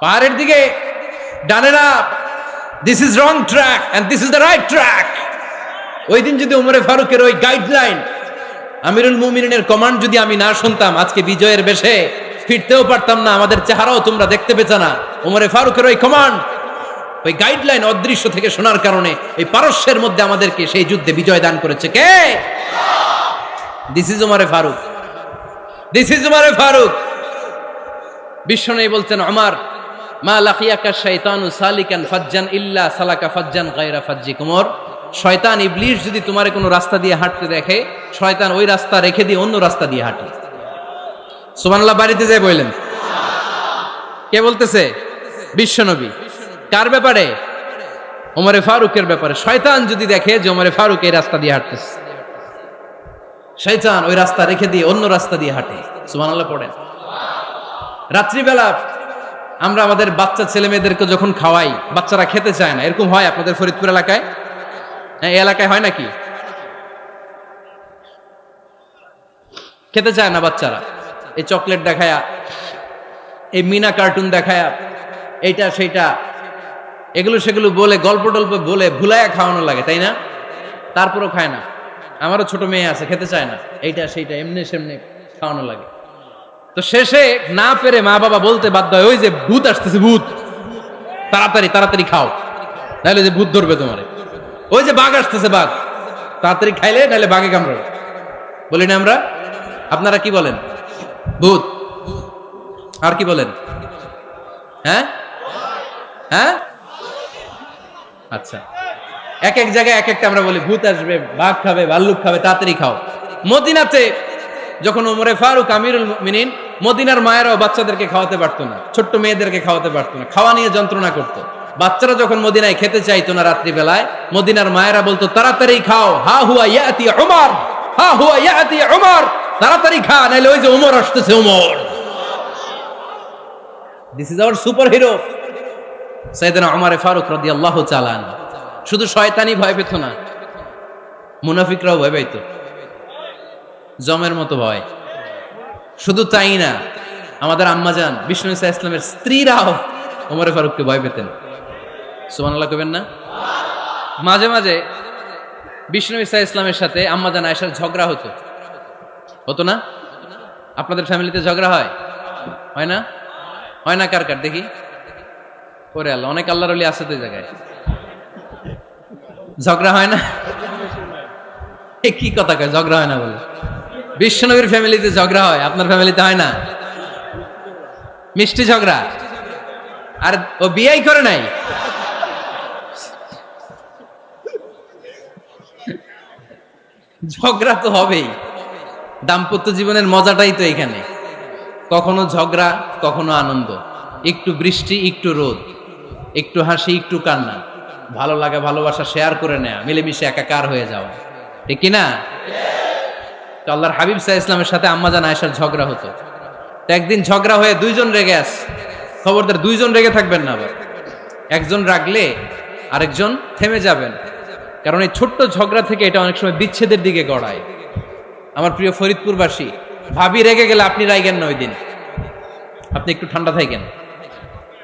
পাহাড়ের দিকে, ডানে না। This is wrong track and this is the right track. ওই দিন যদি ওমরে ফারুকের ওই গাইডলাইন, আমিরুল মুমিনিনের কমান্ড যদি আমি না শুনতাম, আজকে বিজয়ের বেশে ফিরতেও পারতাম না, আমাদের চেহারাও তোমরা দেখতে পেতে না। ওমরে ফারুকের ওই কমান্ড, ওই গাইডলাইন অদৃশ্য থেকে শোনার কারণে এই পারস্যের মধ্যে আমাদেরকে সেই যুদ্ধে বিজয় দান করেছে কে? দিস ইজ ওমরে ফারুক, দিস ইজ ওমরে ফারুক। বিশ্বনবী বলছেন, ওমর মা লাকিয়াকা শাইতানু সালিকান ফাজ্জান ইল্লা সালাকা ফাজ্জান গায়রা ফাজ্জিক। ওমর, শয়তান ইবলিস যদি তোমারে কোনো রাস্তা দিয়ে হাঁটতে দেখে, শয়তান ওই রাস্তা রেখে দিয়ে অন্য রাস্তা দিয়ে হাঁটে। সুবহানাল্লাহ বাড়িতে যায় বললেন। কে বলতেছে? বিশ্বনবী। কার ব্যাপারে? ওমরে ফারুকের ব্যাপারে। শয়তান যদি দেখে যে ওমরে ফারুক এই রাস্তা দিয়ে হাঁটতেছে, শয়তান ওই রাস্তা রেখে দিয়ে অন্য রাস্তা দিয়ে হাঁটে। সুবহানাল্লাহ পড়েন। রাত্রিবেলা আমরা আমাদের বাচ্চা ছেলে মেয়েদেরকে যখন খাওয়াই, বাচ্চারা খেতে চায় না, এরকম হয় আপনাদের ফরিদপুর এলাকায়? হ্যাঁ, এই এলাকায় হয় নাকি? খেতে চায় না বাচ্চারা, এই চকলেট দেখায়া, এই মিনা কার্টুন দেখায়া, এইটা সেইটা এগুলো সেগুলো বলে, গল্প টল্প বলে ভুলাইয়া খাওয়ানো লাগে, তাই না? তারপরও খায় না। আমারও ছোট মেয়ে আছে, খেতে চায় না, এইটা সেইটা এমনি সেমনি খাওয়ানো লাগে। তো শেষে না পেরে মা বাবা বলতে বাধ্য হয়, ওই যে ভূত আসতেছে, ভূত, তাড়াতাড়ি তাড়াতাড়ি খাও, নাহলে যে ভূত ধরবে তোমারে। ওই যে বাঘ আসতেছে, বাঘ, তাড়াতাড়ি খাইলে নাহলে বাঘে কামড়াবে। বলি না আমরা? আপনারা কি বলেন? ভূত। আর কি বলেন? হ্যাঁ হ্যাঁ, আচ্ছা, এক এক জায়গায় এক একটা আমরা বলি, ভূত আসবে, বাঘ খাবে, ভাল্লুক খাবে, তাড়াতাড়ি খাও। মদিনাতে যখন ওমরে ফারুক আমিরুল মুমিনিন, মদিনার মায়েরাও বাচ্চাদেরকে খাওয়াতে পারতো না, ছোট্ট মেয়েদেরকে খাওয়াতে পারতো না, খাওয়া নিয়ে যন্ত্রণা করতো। বাচ্চারা যখন মদিনায় খেতে চাইতো না রাত্রিবেলায়, মদিনার মায়েরা বলতো তাড়াতাড়ি খাও, হা হুয়া ইয়াতি উমর, হা হুয়া ইয়াতি উমর, তাড়াতাড়ি খা, নাইলে ওই যে উমর আসতেছে Umar. This is our superhero সাইয়েদনা উমর ফারুক রাদিয়াল্লাহু তাআলা আনহু। শুধু শয়তানি ভয় পেত না, মুনাফিকরাও ভয় পাইতো, জমের মতো ভয়। শুধু তাই না, আমাদের আম্মাজান বিষ্ণু ইসা ইসলামের স্ত্রীরাও ওমর ফারুককে ভয় পেতেন। সুবহানাল্লাহ কইবেন না? মাঝে মাঝে বিষ্ণু ইসা ইসলামের সাথে আম্মাজান আয়েশার ঝগড়া হতো, হতো না? আপনাদের ফ্যামিলিতে ঝগড়া হয়? হয় না? হয় না? কার কার দেখি? ওরে আল্লাহ, অনেক আল্লাহর ওলি আছে তো এই জায়গায়। ঝগড়া হয় না? কি কথা কয় ঝগড়া হয় না বলে? বিশ্বনবীর ফ্যামিলিতে ঝগড়া হয়, আপনার ফ্যামিলিতে হয় না? মিষ্টি ঝগড়া। আর ও বিয়েই করে নাই, ঝগড়া তো হবেই। দাম্পত্য জীবনের মজাটাই তো এখানে, কখনো ঝগড়া কখনো আনন্দ, একটু বৃষ্টি একটু রোদ, একটু হাসি একটু কান্না, ভালো লাগা ভালোবাসা শেয়ার করে নেয়া, মিলেমিশে একাকার হয়ে যাওয়া, ঠিক কিনা? তো আল্লাহর হাবিব সাল্লাল্লাহু আলাইহি ওয়াসাল্লামের সাথে আম্মাজান আয়েশার ঝগড়া হতো। তো একদিন ঝগড়া হয়ে দুইজন রেগে আছে, খবরদার দুইজন রেগে থাকবেন না, আবার একজন রাগলে আরেকজন থেমে যাবেন, কারণ এই ছোট্ট ঝগড়া থেকে এটা অনেক সময় বিচ্ছেদের দিকে গড়ায়। আমার প্রিয় ফরিদপুরবাসী, ভাবি রেগে গেলে আপনি রাগেন না, ওই দিন আপনি একটু ঠান্ডা থাকেন।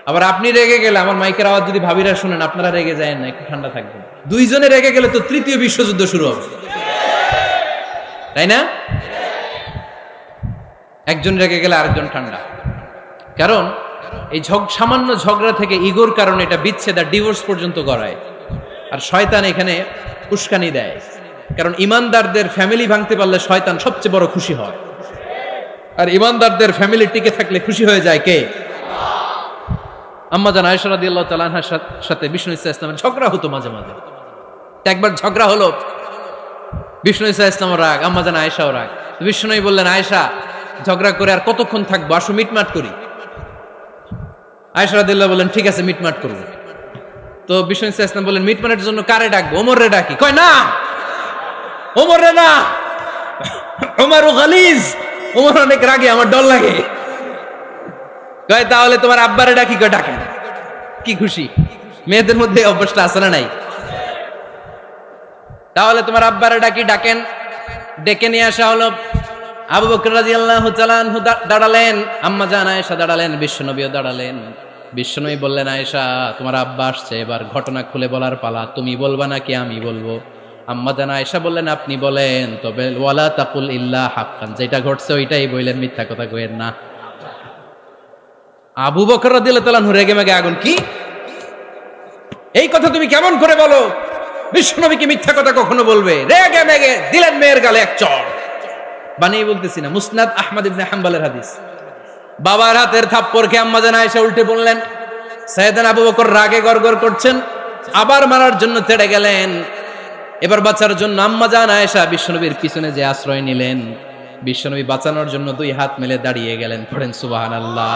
আবার আপনি রেগে গেলে, আমার মাইকের আওয়াজ যদি ভাবিরা শুনেন, আপনারা রেগে যায় না, একটু ঠান্ডা থাকবেন। দুইজনে রেগে গেলে তো তৃতীয় বিশ্বযুদ্ধ শুরু হবে, তাই না? একজন রেগে গেলে আরেকজন ঠান্ডা, কারণ এই সামান্য ঝগড়া থেকে ইগোর কারণে এটা বিচ্ছেদ আর ডিভোর্স পর্যন্ত গড়ায়। আর শয়তান এখানে উস্কানি দেয়, কারণ ইমানদারদের ফ্যামিলি ভাঙতে পারলে শয়তান সবচেয়ে বড় খুশি হয়, আর ইমানদারদের ফ্যামিলি টিকে থাকলে খুশি হয়ে যায় কে? আম্মাজান আয়েশা রাদিয়াল্লাহু তাআলা আনহার সাথে বিষ্ণু ইসা ইসলামের ঝগড়া হতো মাঝে মাঝে। একবার ঝগড়া হলো, বিষ্ণু ইসা ইসলামও রাগ, আম্মাজান আয়েশাও রাগ। বিষ্ণুই বললেন, আয়েশা ঝগড়া করে আর কতক্ষণ থাকবো, আসো মিটমাট করি। আয়েশা রাদিয়াল্লাহু বললেন, ঠিক আছে মিটমাট করবো। তো বিষ্ণু ইসা ইসলাম বললেন, মিটমাটের জন্য কারে ডাকবো? ওমর রে ডাকি। কয় না, ওমর রে না, ওমর গালিজ, ওমর অনেক রাগে, আমার ডর লাগে। কয় তাহলে তোমার আব্বারে ডাকি। কয় ডাকেন। কি খুশি, মেয়েদের মধ্যে অভ্যাসটা আছে না নাই? তাহলে তোমার আব্বারে ডাকি, ডাকেন। ডেকে নিয়ে আসা হলো। আবু বকর রাদিয়াল্লাহু তাআলা আনহু দাঁড়ালেন, আম্মাজান আয়েশা দাঁড়ালেন, বিশ্বনবীও দাঁড়ালেন। বিশ্বনবী বললেন, আয়েশা তোমার আব্বা আসছে, এবার ঘটনা খুলে বলার পালা, তুমি বলবা নাকি আমি বলবো? আম্মাজান আয়েশা বললেন, আপনি বলেন, তবে ওয়ালা তাকুল ইল্লা হাক্কান, যেটা ঘটছে ওইটাই বললেন, মিথ্যা কথা কইেন না। আবু বকর রাদিয়াল্লাহু তাআলা আনহু রেগে মেগে আগুন। কি এই কথা তুমি কেমন করে বলো? বিশ্বনবীকে মিথ্যা কথা কখনো বলবে? রেগে মেগে দিলেন মেয়ের গালে এক চড়। বানিয়ে বলতেছি না, মুসনাদ আহমদ ইবনে হাম্বলের হাদিস। বাবার হাতের থাপ্পড় খেয়ে আম্মাজান আয়েশা উল্টে পড়লেন। সাইয়েদনা আবু বকর রাগে গড়গড় করছেন, আবার মারার জন্য তেড়ে গেলেন। এবার বাঁচার জন্য আম্মাজান আয়েশা বিশ্বনবীর পিছনে যে আশ্রয় নিলেন, বিশ্বনবী বাঁচানোর জন্য দুই হাত মেলে দাঁড়িয়ে গেলেন। পড়েন সুবহানাল্লাহ।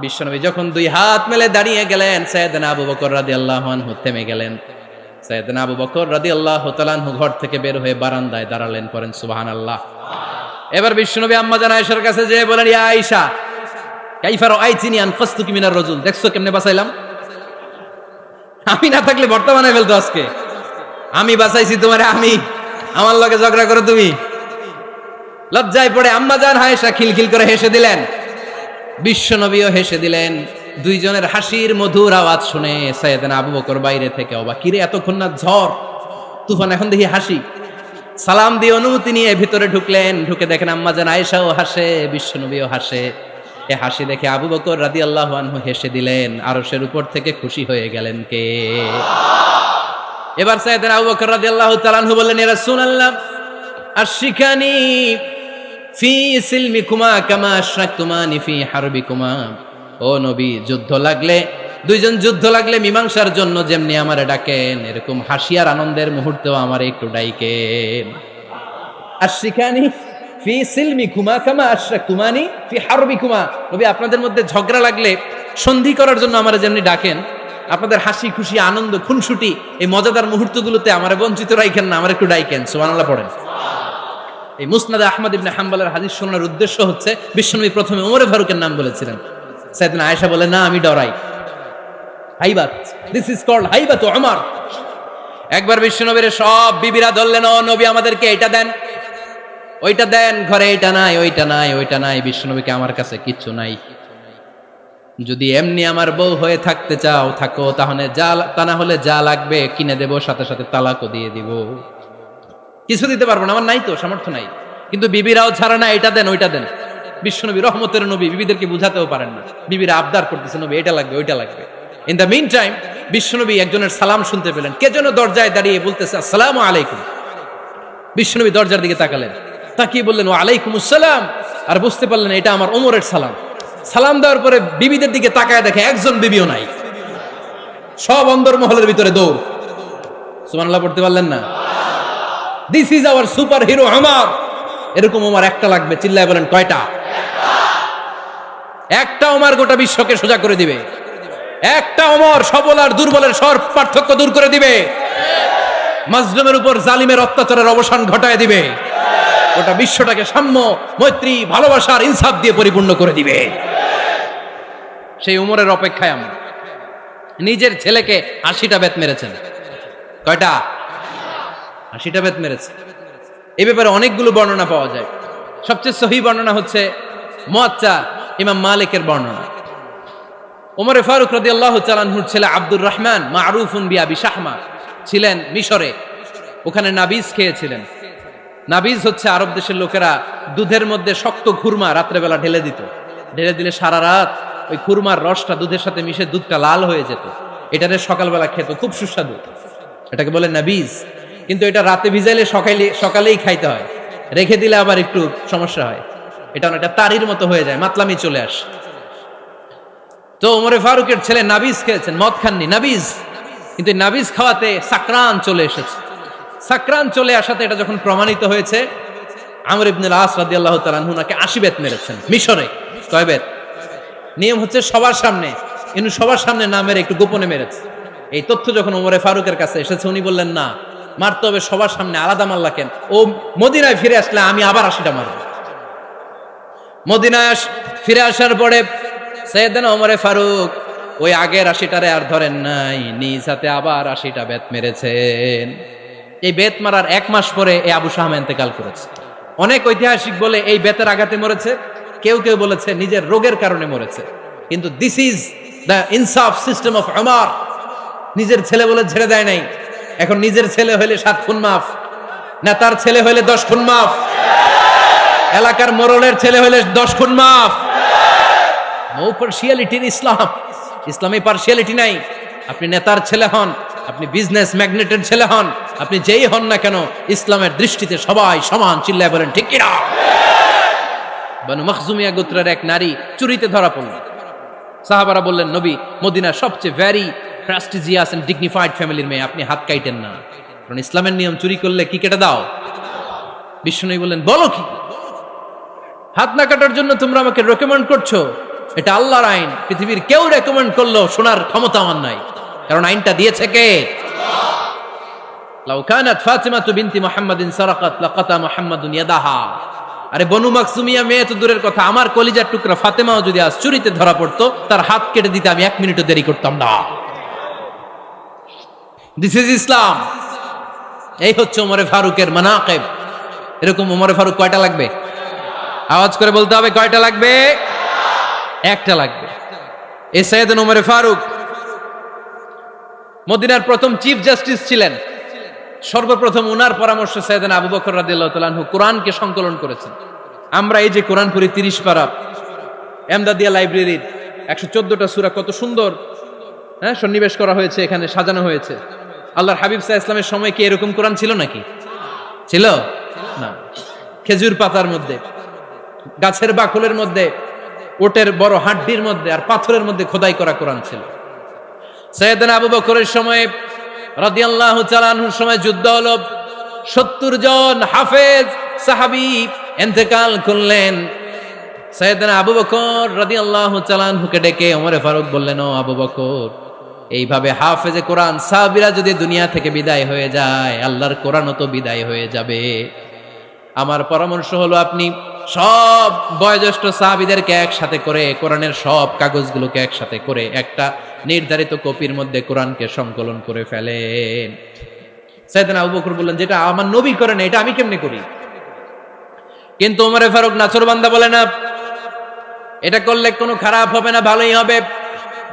বিশ্বনবী যখন দুই হাত মেলে দাঁড়িয়ে গেলেন, সাইয়েদনা আবু বকর রাদিয়াল্লাহু আনহু থেমে গেলেন। সাইয়েদনা আবু বকর রাদিয়াল্লাহু তাআলা আনহু ঘর থেকে বের হয়ে বারান্দায় দাঁড়ালেন। পড়েন সুবহানাল্লাহ। এবার বিশ্বনবী আম্মাজান আয়েশার কাছে যেয়ে বলেন, ইয়া আয়েশা কাইফা রাআইতিনি আনকাসতুকি মিনার রাজুল, দেখছো কেমনে বাঁচাইলাম? আমি না থাকলে ভর্তা বানাই ফেলতো আজকে। আমি বাঁচাইছি তোমারে, আমি, আমার লগে ঝগড়া করো তুমি? লজ্জায় পড়ে আম্মাজান আয়েশা খিলখিল করে হেসে দিলেন, বিশ্বনবীও হেসে দিলেন। দুইজনের হাসির মধুর আওয়াজ শুনে সাইয়েদনা আবু বকর বাইরে থেকে অবাক, কিরে এতক্ষণ না ঝড় তুফান, এখন দেখি হাসি। সালাম দিয়ে অনুমতি নিয়ে ভিতরে ঢুকলেন। ঢুকে দেখেন আম্মাজান আয়েশাও হাসে, বিশ্বনবীও হাসে। এ হাসি দেখে আবু বকর রাদিয়াল্লাহু আনহু হেসে দিলেন। আরশের উপর থেকে খুশি হয়ে গেলেন কে? এবার সাইয়েদনা আবু বকর রাদিয়াল্লাহু তাআলা আনহু বললেন, ইয়া রাসূলুল্লাহ আশরিকানি ফি সিলমিকুমা কামা আশরাকতুমানি ফি হারবিকুমা। ও নবী, যুদ্ধ লাগলে, দুইজন যুদ্ধ লাগলে মীমাংসার জন্য যেমনি আমারে ডাকেন, এরকম হাসি আর আনন্দের মুহূর্তেও আমারে একটু ডাইকেন। আশরিকানি ফি সিলমিকুমা কামা আশরাকতুমানি ফি হারবিকুমা। নবী, আপনাদের মধ্যে ঝগড়া লাগলে সন্ধি করার জন্য আমারে যেমনি ডাকেন, আপনাদের হাসি খুশি আনন্দ খুনসুটি এই মজাদার মুহূর্তগুলোতে আমারে বঞ্চিত রাখেন না, আমার একটু ডাইকেন। সুবহানাল্লাহ পড়েন। এই মুসনাদে আহমদ ইবনে হাম্বলের হাদিস শোনার উদ্দেশ্য হচ্ছে, বিশ্বনবী প্রথমে ওমরে ফারুকের নাম বলেছিলেন। সাইয়েদনা আয়েশা বলে, না আমি ডরাই। হাইবাত, দিস ইজ কল্ড হাইবাত ওমর। একবার বিশ্বনবীর সব বিবিরা ধরলেন, ও নবী আমাদেরকে এটা দেন, ওইটা দেন, ঘরে এটা নাই, ওইটা নাই, ওইটা নাই। বিশ্বনবীকে, আমার কাছে কিচ্ছু নাই, যদি এমনি আমার বউ হয়ে থাকতে চাও থাকো, তাহলে যা, তা না হলে যা লাগবে কিনে দেব, সাথে সাথে তালাকও দিয়ে দিব। কিছু দিতে পারবো না, আমার নাই তো, সামর্থ্য নাই। কিন্তু বিবিরাও ছাড়া না, এটা দেন ওইটা দেন। বিশ্বনবী রহমতের নবী, বিবিদেরকে বুঝাতেও পারেন না, বিবিরা আবদার করতেছে, নবী এটা লাগবে ওইটা লাগবে। ইন দ্য মিন টাইম বিশ্বনবী একজনের সালাম শুনতে পেলেন। কে যেন দরজায় দাঁড়িয়ে বলতেছে আসসালামু আলাইকুম। বিশ্বনবী দরজার দিকে তাকালেন, তাকিয়ে বললেন ওয়া আলাইকুমুস সালাম, আর বুঝতে পারলেন এটা আমার ওমরের সালাম। সালাম দেওয়ার পরে বিবিদের দিকে তাকায় দেখে একজন বিবিও নাই, সব অন্দরমহলের ভিতরে দৌড়। সুবহানাল্লাহ পড়তে পারলেন না? This is our super hero Omar. এরকম ওমর একটা লাগবে, চিল্লায় বলেন কয়টা? একটা ওমর গোটা বিশ্বকে সোজা করে দিবে। একটা ওমর সবল আর দুর্বলের সব পার্থক্য দূর করে দিবে। মাজলুমের উপর জালিমের অত্যাচারের অবসান ঘটায় দিবে। গোটা বিশ্বটাকে সাম্য, মৈত্রী, ভালোবাসার ইনসাফ দিয়ে পরিপূর্ণ করে দিবে। সেই উমরের অপেক্ষায় আমরা। নিজের ছেলেকে 80টা বেত মেরেছেন। কয়টা? 80টা বেত মেরেছে। এই ব্যাপারে অনেকগুলো বর্ণনা পাওয়া যায়। সবচেয়ে সহিহ বর্ণনা হচ্ছে মুয়াত্তা ইমাম মালিকের বর্ণনা। ওমরে ফারুক রাদিয়াল্লাহু তাআলা আনহুর ছেলে আব্দুর রহমান মারুফুন বিআবি শাহমা ছিলেন মিশরে। ওখানে নাবিজ খেয়েছিলেন। নাবিজ হচ্ছে আরব দেশের লোকেরা দুধের মধ্যে শক্ত খুরমা রাত্রেবেলা ঢেলে দিত। ঢেলে দিলে সারা রাত ওই খুরমার রসটা দুধের সাথে মিশে দুধটা লাল হয়ে যেত। এটারে সকালবেলা খেত, খুব সুস্বাদু। এটাকে বলে নাবিজ। কিন্তু এটা রাতে ভিজাইলে সকালেই খাইতে হয়, রেখে দিলে আবার একটু সমস্যা হয়। এটা অনেকটা তারির মতো হয়ে যায়, মাতলামি চলে আসে। তো ওমরে ফারুকের ছেলে নাবিজ খেয়েছেন, মদ খাননি, নাবিজ। কিন্তু নাবিজ খাওয়াতে সাকরান চলে এসেছে। সাকরান চলে আসাতে এটা যখন প্রমাণিত হয়েছে, আমর ইবনে আস রাদিয়াল্লাহু তাআলা আনহু নাকি 80 বেত মেরেছেন মিশরে। কয় বেত? নিয়ম হচ্ছে সবার সামনে, কিন্তু সবার সামনে না মেরে একটু গোপনে মেরেছে। এই তথ্য যখন ওমরে ফারুকের কাছে এসেছে, উনি বললেন না, মারতে হবে সবার সামনে, আলাদা মারলা কেন? ও মদিনায় ফিরে আসলে আমি আবার 80টা মারব। মদিনায় ফিরে আসার পরে সাইয়েদনা ওমরে ফারুক ওই আগের 80টারে আর ধরেন নাই, নিজ হাতে আবার 80টা বেত মেরেছেন। এই বেত মারার 1 মাস পরে এই আবু শাহমা ইন্তেকাল করেছে। অনেক ঐতিহাসিক বলে এই বেতের আঘাতে মরেছে, কেউ কেউ বলেছে নিজের রোগের কারণে মরেছে। কিন্তু দিস ইজ দ্য ইনসাফ সিস্টেম অফ ওমর। নিজের ছেলে বলে ছেড়ে দেয় নাই। এখন নিজের ছেলে হইলে 7 খুন মাফ, নেতার ছেলে হইলে 10 খুন মাফ, এলাকার মোড়লের ছেলে হইলে 10 খুন মাফ। নো পার্সিয়ালিটি ইন ইসলাম। ইসলামে পার্সিয়ালিটি নাই। আপনি নেতার ছেলে হন, আপনি বিজনেস ম্যাগনেটের ছেলে হন, আপনি যেই হন না কেন, ইসলামের দৃষ্টিতে সবাই সমান। চিল্লায় বলেন ঠিক কিনা? বানু মখজুমিয়া গোত্রের এক নারী চুরিতে ধরা পড়লেন। সাহাবারা বললেন, নবী, মদিনার সবচেয়ে ভেরি প্রেস্টিজিয়াস এন্ড ডিগনিফাইড ফ্যামিলির মেয়ে, আপনি হাত কাটেন না, কারণ ইসলামের নিয়ম চুরি করলে কি কেটে দাও। বিষ্ণু বললেন, বলো কি? হাত না কাটার জন্য তোমরা আমাকে রেকমেন্ড করছো? এটা আল্লাহর আইন। পৃথিবীর কেউ রেকমেন্ড করলো শোনার ক্ষমতা আমার নাই, কারণ আইনটা দিয়েছে কে? লাউ কানাত ফাতিমাতু বিনতি মুহাম্মাদিন সারাকাত লাকাতা মুহাম্মাদুন ইয়াদাহা। আরে বনু মাকসুমিয়া মেয়ে তো দূরের কথা, আমার কলিজার টুকরা ফাতেমাও যদি আজ চুরিতে ধরা পড়তো, তার হাত কেটে দিতে আমি 1 মিনিটও দেরি করতাম না। দিস ইজ ইসলাম। এই হচ্ছে ওমরে ফারুকের মানাকিব। এরকম ওমরে ফারুক কয়টা লাগবে? আওয়াজ করে বলতে হবে, কয়টা লাগবে? একটা লাগবে। এই সাইয়েদনা ওমরে ফারুক মদিনার প্রথম চিফ জাস্টিস ছিলেন। সর্বপ্রথম উনার পরামর্শে সাইয়েদনা আবু বকর রাদিয়াল্লাহু তাআলা আনহু কোরআনকে সংকলন করেছেন। আমরা এই যে কোরআন পড়ি 30 পারা, এমদাদিয়া লাইব্রেরির 114টা সূরা, কত সুন্দর সন্নিবেশ করা হয়েছে, এখানে সাজানো হয়েছে। আল্লাহর হাবিব সাল্লাল্লাহু আলাইহি ওয়াসাল্লামের সময় কি এরকম কোরআন ছিল নাকি? ছিল না। খেজুর পাতার মধ্যে, গাছের বাকলের মধ্যে, ওটের বড় হাড্ডির মধ্যে আর পাথরের মধ্যে খোদাই করা কোরআন ছিল। সাইয়েদনা আবু বকরের সময় রাদিয়াল্লাহু তাআলা আনহুর সময় যুদ্ধ হলো। 70 জন হাফেজ সাহাবী ইন্তেকাল করলেন। সাইয়েদনা আবু বকর রাদিয়াল্লাহু তাআলা আনহুকে ডেকে ওমরে ফারুক বললেন, ও আবু বকর, এইভাবে হাফেজে কোরআন সাহাবীরা যদি দুনিয়া থেকে বিদায় হয়ে যায়, আল্লাহর কোরআনও তো বিদায় হয়ে যাবে। আমার পরামর্শ হলো আপনি সব বয়োজ্যেষ্ঠ সাহাবীদেরকে একসাথে করে কোরআনের সব কাগজগুলোকে একসাথে করে একটা নির্ধারিত কপির মধ্যে কোরআনকে সংকলন করে ফেলেন। সাইয়েদনা আবু বকর বললেন, যেটা আমার নবী করেন এটা আমি কেমনে করি? কিন্তু ওমরে ফারুক নাছোড়বান্দা বলে না, এটা করলে কোনো খারাপ হবে না, ভালোই হবে।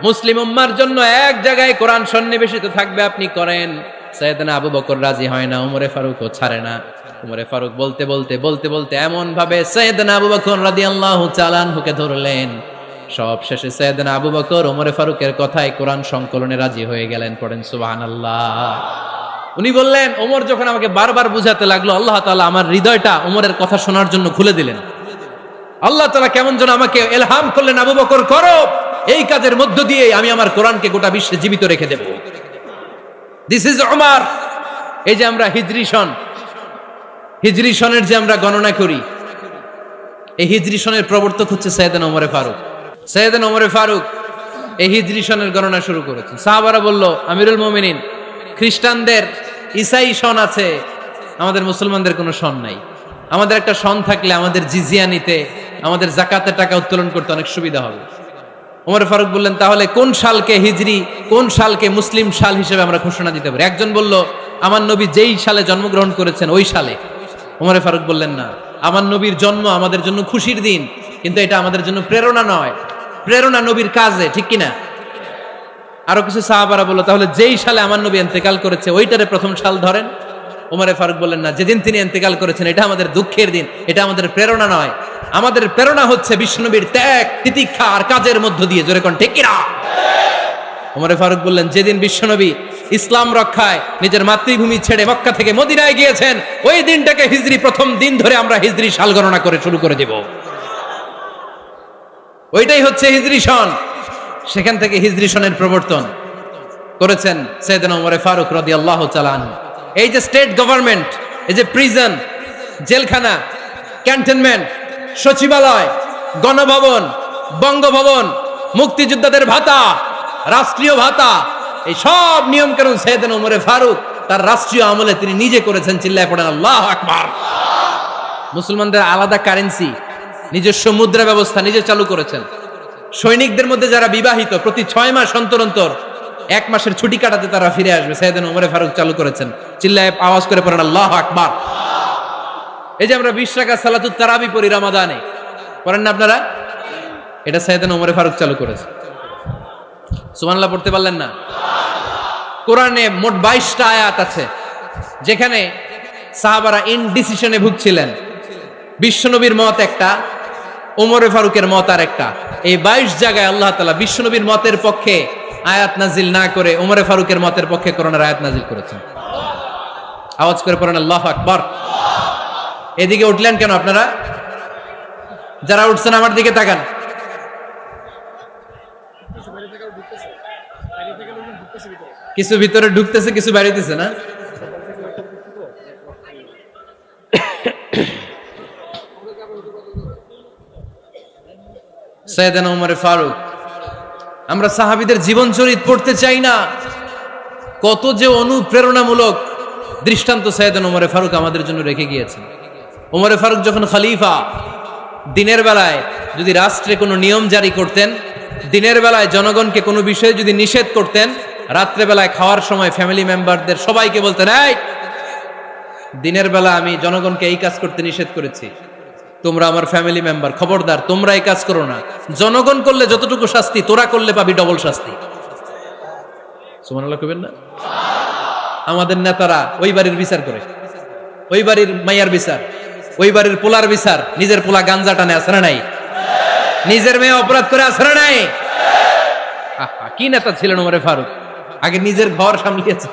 মুসলিম উম্মার জন্য এক জায়গায় কোরআন সন্নিবেশিত থাকবে, আপনি করেন। সাইয়েদনা আবু বকর রাজি হয় না, ওমরে ফারুকও ছাড়ে না। ওমরে ফারুক বলতে বলতে বলতে বলতে এমন ভাবে সাইয়েদনা আবু বকর রাদিয়াল্লাহু তাআলা আনহুকে ধরলেন, সব শেষে সাইয়েদনা আবু বকর ওমরে ফারুকের কথায় কোরআন সংকলনে রাজি হয়ে গেলেন। পড়েন সুবহানাল্লাহ। উনি বললেন, ওমর যখন আমাকে বারবার বুঝাতে লাগলো, আল্লাহ তাআলা আমার হৃদয়টা ওমরের কথা শোনার জন্য খুলে দিলেন। আল্লাহ তাআলা কেমন যেন আমাকে ইলহাম করলেন, আবু বকর করো, এই কাজের মধ্য দিয়ে আমি আমার কোরআনকে গোটা বিশ্বে জীবিত রেখে দেব। This is Omar. এই যে আমরা হিজরি সনের যে আমরা গণনা করি, এই হিজরি সনের প্রবর্তক হচ্ছে সাইয়েদনা ওমরে ফারুক। সাইয়েদনা ওমরে ফারুক এই হিজরি সনের গণনা শুরু করেছেন। সাহাবারা বলল, আমিরুল মুমিনিন, খ্রিস্টানদের ঈসাই সন আছে, আমাদের মুসলমানদের কোনো সন নাই। আমাদের একটা সন থাকলে আমাদের জিজিয়া নিতে, আমাদের যাকাতের টাকা উত্তোলন করতে অনেক সুবিধা হবে। ওমর ফারুক বললেন, তাহলে কোন সালকে হিজরি, কোন সালকে মুসলিম সাল হিসেবে আমরা ঘোষণা দিতে পারি? একজন বলল, আমার নবী যেই সালে জন্মগ্রহণ করেছেন ওই সালে। ওমর ফারুক বললেন, না, আমার নবীর জন্ম আমাদের জন্য খুশির দিন, কিন্তু এটা আমাদের জন্য প্রেরণা নয়, প্রেরণা নবীর কাজে, ঠিক কিনা? আরো কিছু সাহাবারা বলল, তাহলে যেই সালে আমার নবী ইন্তেকাল করেছে ওইটারে প্রথম সাল ধরেন। ওমর ফারুক বললেন, না, যেদিন তিনি ইন্তেকাল করেছেন এটা আমাদের দুঃখের দিন, এটা আমাদের প্রেরণা নয়। আমাদের প্রেরণা হচ্ছে বিশ্বনবীর ত্যাগ, তিতিক্ষা আর কাজের মধ্য দিয়ে। জোরে কোন ঠিক কিনা? ওমর ফারুক বললেন, যেদিন বিশ্বনবী ইসলাম রক্ষায় নিজের মাতৃভূমি ছেড়ে মক্কা থেকে মদিনায় গিয়েছেন, ওই দিনটাকে হিজরি প্রথম দিন ধরে আমরা হিজরি সাল গণনা করে শুরু করে দেব। ওইটাই হচ্ছে হিজরি সন। সেখান থেকে হিজরি সনের প্রবর্তন করেছেন সাইয়েদনা ওমর ফারুক রাদিয়াল্লাহু তাআলা আনহু। এই যে স্টেট গভর্নমেন্ট, এই যে প্রিজন, জেলখানা, ক্যান্টনমেন্ট, সচিবালয়, গণভবন, বঙ্গভবন, মুক্তিযোদ্ধাদের ভাতা, রাষ্ট্রীয় ভাতা, এই সব নিয়ম কানুন সাইয়েদনা ওমর ফারুক তার রাষ্ট্রীয় আমলে তিনি নিজে করেছেন। চিল্লায় পড়েন আল্লাহু আকবার। মুসলমানদের আলাদা কারেন্সি, নিজস্ব মুদ্রা ব্যবস্থা নিজে চালু করেছেন। সৈনিকদের মধ্যে যারা বিবাহিত, প্রতি 6 মাস অন্তর অন্তর 1 মাসের ছুটি কাটাতে তারা ফিরে আসবে, সাইয়েদনা ওমর ফারুক চালু করেছেন। চিল্লায় আওয়াজ করে পড়েন আল্লাহু আকবার। এই যে আমরা 20 রাকাত সালাতুত তারাবি পড়ি রমাদানে, পড়েন না আপনারা? এটা সাইয়েদনা ওমর ফারুক চালু করেছে। সুবহানাল্লাহ পড়তে পারলেন না? কোরআনে মোট 22টা আয়াত আছে যেখানে সাহাবারা ইনডিসিশনে ভুগছিলেন। বিশ্বনবীর মত একটা, ওমর ফারুকের মত আর একটা। এই 22 জায়গায় আল্লাহ তাআলা বিশ্বনবীর মতের পক্ষে আয়াত নাজিল না করে ওমর ফারুকের মতের পক্ষে কোরআনের আয়াত নাজিল করেছেন। আওয়াজ করে পড়েন আল্লাহু আকবার। এদিকে উঠলেন কেন আপনারা? যারা উঠছেন আমার দিকে তাকান। কিছু ভিতরে ঢুকতেছে, কিছু বাইরেতেছে না? সাইয়েদনা ওমর ফারুক, আমরা সাহাবীদের জীবন চরিত পড়তে চাই না, কত যে অনুপ্রেরণামূলক দৃষ্টান্ত সাইয়েদনা ওমর ফারুক আমাদের জন্য রেখে গিয়েছেন। ওমর ফারুক যখন খলিফা, দিনের বেলায় যদি রাষ্ট্রে কোনো নিয়ম জারি করতেন, দিনের বেলায় জনগণকে কোনো বিষয়ে যদি নিষেধ করতেন, রাত্রে বেলায় খাওয়ার সময় ফ্যামিলি মেম্বারদের সবাইকে বলতেন, এই দিনের বেলা আমি জনগণকে এই কাজ করতে নিষেধ করেছি, তোমরা আমার ফ্যামিলি মেম্বার, খবরদার তোমরা এই কাজ করো না। জনগণ করলে যতটুকু শাস্তি, তোরা করলে পাবি ডবল শাস্তি। সুবহানাল্লাহ কইবেন না? আমাদের নেতারা ওই বাড়ির বিচার করে, ওই বাড়ির মাইয়ার বিচার, ওই বাড়ির পোলার বিচার, নিজের পোলা গাঞ্জা টানে, আছে না নাই? নিজের মেয়ে অপরাধ করে, আছে না নাই? কি নেতা ছিলেন ওমর ফারুক! আগে নিজের ঘর সামলিয়েছেন,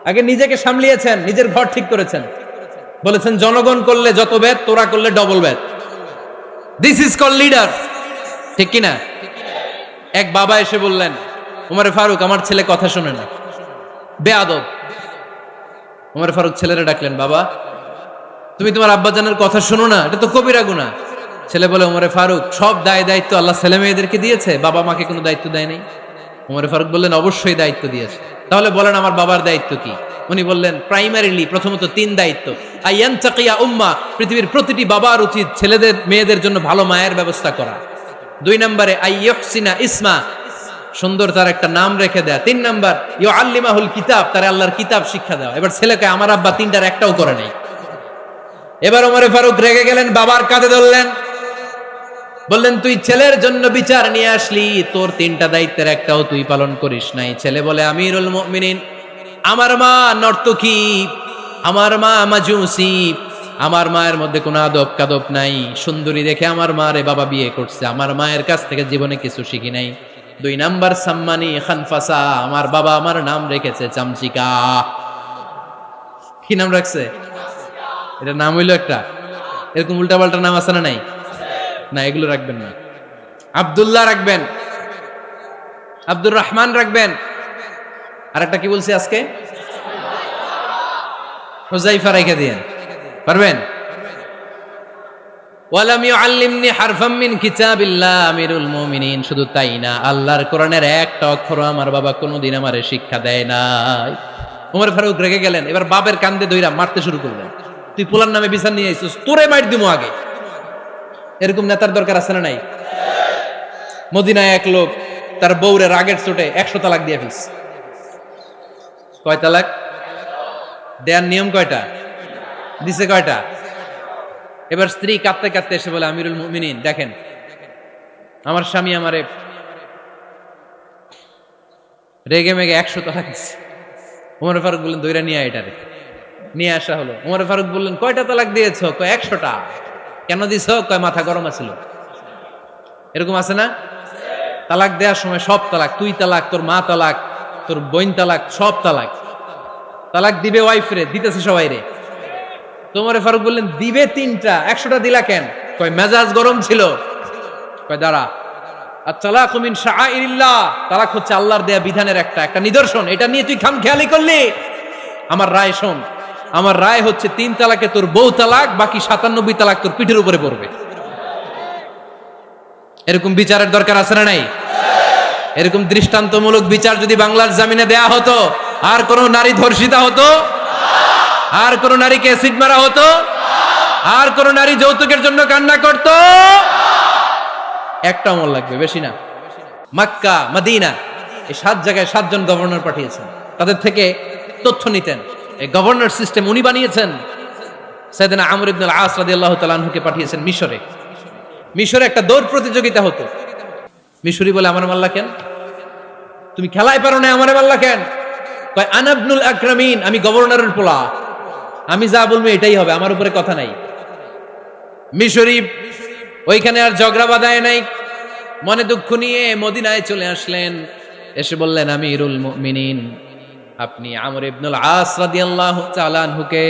আগে নিজেকে সামলিয়েছেন, নিজের ঘর ঠিক করেছেন। বলেছেন জনগণ করলে যত বেদ, তোরা করলে double Veda. This is call leader, ঠিক কিনা? এক বাবা এসে বললেন, ওমর ফারুক আমার ছেলে কথা শোনে না, বেয়াদব। ওমর ফারুক ছেলেরা ডাকলেন, বাবা তুমি তোমার আব্বাজানের কথা শোনো না, এটা তো কবিরা গুনাহ। ছেলে বলে, ওমরে ফারুক, সব দায়িত্ব আল্লাহ ছেলে মেয়েদেরকে দিয়েছে, বাবা মাকে কোনো দায়িত্ব দেয় নাই? ওমরে ফারুক বললেন, অবশ্যই দায়িত্ব দিয়েছে। তাহলে বলেন আমার বাবার দায়িত্ব কি? উনি বললেন, প্রাইমারিলি প্রথমত 3 দায়িত্ব। আইয়ানতাকিয়া উম্মা, পৃথিবীর প্রতিটি বাবার উচিত ছেলেদের মেয়েদের জন্য ভালো মায়ের ব্যবস্থা করা। 2 নম্বরে আইয়ুহসিনা ইসমা, সুন্দর তার একটা নাম রেখে দেয়া। 3 নাম্বার ইউআল্লিমাহুল কিতাব, তার আল্লাহর কিতাব শিক্ষা দেওয়া। এবার ছেলেকে আমার আব্বা 3টার একটাও করে নাই। এবার ওমরে ফারুক রেগে গেলেন, বাবার কাঁধে ধরলেন, বললেন, তুই ছেলের জন্য বিচার নিয়ে আসলি, তোর 3টা দায়িত্বের একটাও তুই পালন করিস নাই। ছেলে বলে, আমিরুল মুমিনিন, আমার মা নর্তকী, আমার মা মাজুসি, আমার মায়ের মধ্যে কোনো আদব কাদব নাই, সুন্দরী দেখে আমার মারে বাবা বিয়ে করছে, আমার মায়ের কাছ থেকে জীবনে কিছু শিখি নাই। 2 নাম্বার সাম্মানি খানফাসা, আমার বাবা আমার নাম রেখেছে চামচিকা। কি নাম রাখছে? এটা নাম হইলো একটা, এরকম উল্টাপাল্টা নাম আছে না নাই? না, এগুলো রাখবেন না। আব্দুল্লাহ রাখবেন, আব্দুর রহমান রাখবেন, আর একটা কি বলছি আজকে, হুজাইফা রেখে দিয়েন, পারবেন? ওয়ালাম ইউআল্লিমনি হারফাম মিন কিতাবিল্লাহ, আমিরুল মুমিনিন, শুধু তাই না, আল্লাহর কোরআনের একটা অক্ষর আমার বাবা কোনোদিন আমারে শিক্ষা দেয় নাই। ওমর ফারুক রেগে গেলেন, এবার বাপের কান্দে দইরা মারতে শুরু করলেন। তুই পোলার নামে বিচার নিয়ে আইছিস, তোরে মাইর দিমু আগে। এরকম নেতার দরকার আছে না নাই? মদিনায় এক লোক তার বউরে রাগের চোটে 100 তালাক দিয়ে ফেলছে। কয় তালাক দেয়ার নিয়ম কয়টা? দিছে কয়টা? এবার স্ত্রী কাঁদতে কাঁদতে এসে বলে, আমিরুল মুমিনিন, দেখেন আমার স্বামী আমারে রেগে মেগে 100 তালাক দিচ্ছে। ওমর ফারুক বললেন, দইরা নিয়ে আয়, এটারে নিয়ে আসা হলো। ওমর ফারুক বললেন, কয়টা তালাক দিয়েছো? কয় 100টা। কেন দিছ? কয় মাথা গরম আছিল। এরকম আছে না? তালাক দেওয়ার সময় সব তালাক, তুই তালাক, তোর মা তালাক, তোর বোন তালাক, সব তালাক। তালাক দিবে ওয়াইফ রে, দিতেছে সবাই রে। তোমারে ফারুক বললেন, দিবে 3টা, 100টা দিলা কেন? কয় মেজাজ গরম ছিল। কয় দাঁড়া, আত-তালাকু মিন শাআইরিল্লাহ, তালাক হচ্ছে আল্লাহর দেয়া বিধানের একটা নিদর্শন, এটা নিয়ে তুই খামখেয়ালি করলি। আমার রায় শোন, আমার রায় হচ্ছে 3 তালাকে তোর বউ তালাক, বাকি 97 তালাক তোর পিঠের উপরে পড়বে। এরকম বিচারের দরকার আছে না নাই? এরকম দৃষ্টান্তমূলক বিচার যদি বাংলার জমিনে দেয়া হতো, আর কোন নারী ধর্ষিতা হতো? আর কোন নারীকে অ্যাসিড মারা হতো? আর কোন নারী যৌতুকের জন্য কান্না করত? একটা আমল লাগবে, বেশি না। মক্কা, মদিনা, এই 7 জায়গায় 7 জন গভর্নর পাঠিয়েছেন, তাদের থেকে তথ্য নিতেন। এই গভর্নর সিস্টেম উনি বানিয়েছেন। সাইয়েদনা আমর ইবনে আল-আস রাদিয়াল্লাহু তাআলা আনহুকে পাঠিয়েছেন মিশরে। মিশরে একটা দৌড় প্রতিযোগিতা হতো। মিশরি বলে, আমার মাল্লা কেন? তুমি খেলায় পারো না, আমারে মাল্লা কেন? কয়, আনা ইবনুল আকরামিন, আমি গভর্নরের পোলা, আমি যা বলবো এটাই হবে, আমার উপরে কথা নাই। মিশরি ওইখানে আর ঝগড়া বাঁধায় নাই, মনে দুঃখ নিয়ে মদিনায় চলে আসলেন। এসে বললেন, আমিরুল মুমিনিন, আপনি আমর ইবনুল আস রাদিয়াল্লাহু তাআলা আনহুকে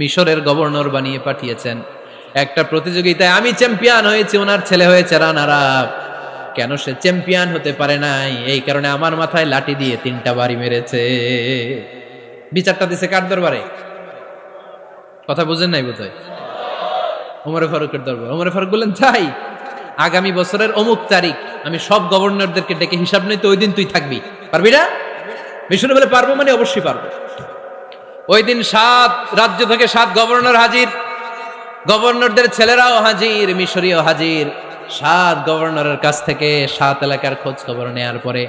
মিশরের গভর্নর বানিয়ে পাঠিয়েছেন। একটা প্রতিযোগিতায় আমি চ্যাম্পিয়ন হয়েছি, ওনার ছেলে হয়েছে রানার আপ। কেন সে চ্যাম্পিয়ন হতে পারে নাই? এই কারণে আমার মাথায় লাঠি দিয়ে 3টা বাড়ি মেরেছে। বিচারটা দিছে কার দরবারে? কথা বুঝেন নাই বোধহয়? ওমর ফারুকের দরবার। ওমর ফারুক বললেন, তাই আগামী বছরের অমুক তারিখ আমি সব গভর্নরদেরকে ডেকে হিসাব নেই, তো ওই দিন তুই থাকবি, পারবি না? মিশনে বলে, পারবো মানে অবশ্যই পারবো। ওই দিন 7 রাজ্য থেকে 7 গভর্নর হাজির, গভর্নরদের ছেলেরাও হাজির, মিশরীয় হাজির। 7 গভর্নরের কাছ থেকে 7 এলাকার খোঁজ খবর নেয়ার পরে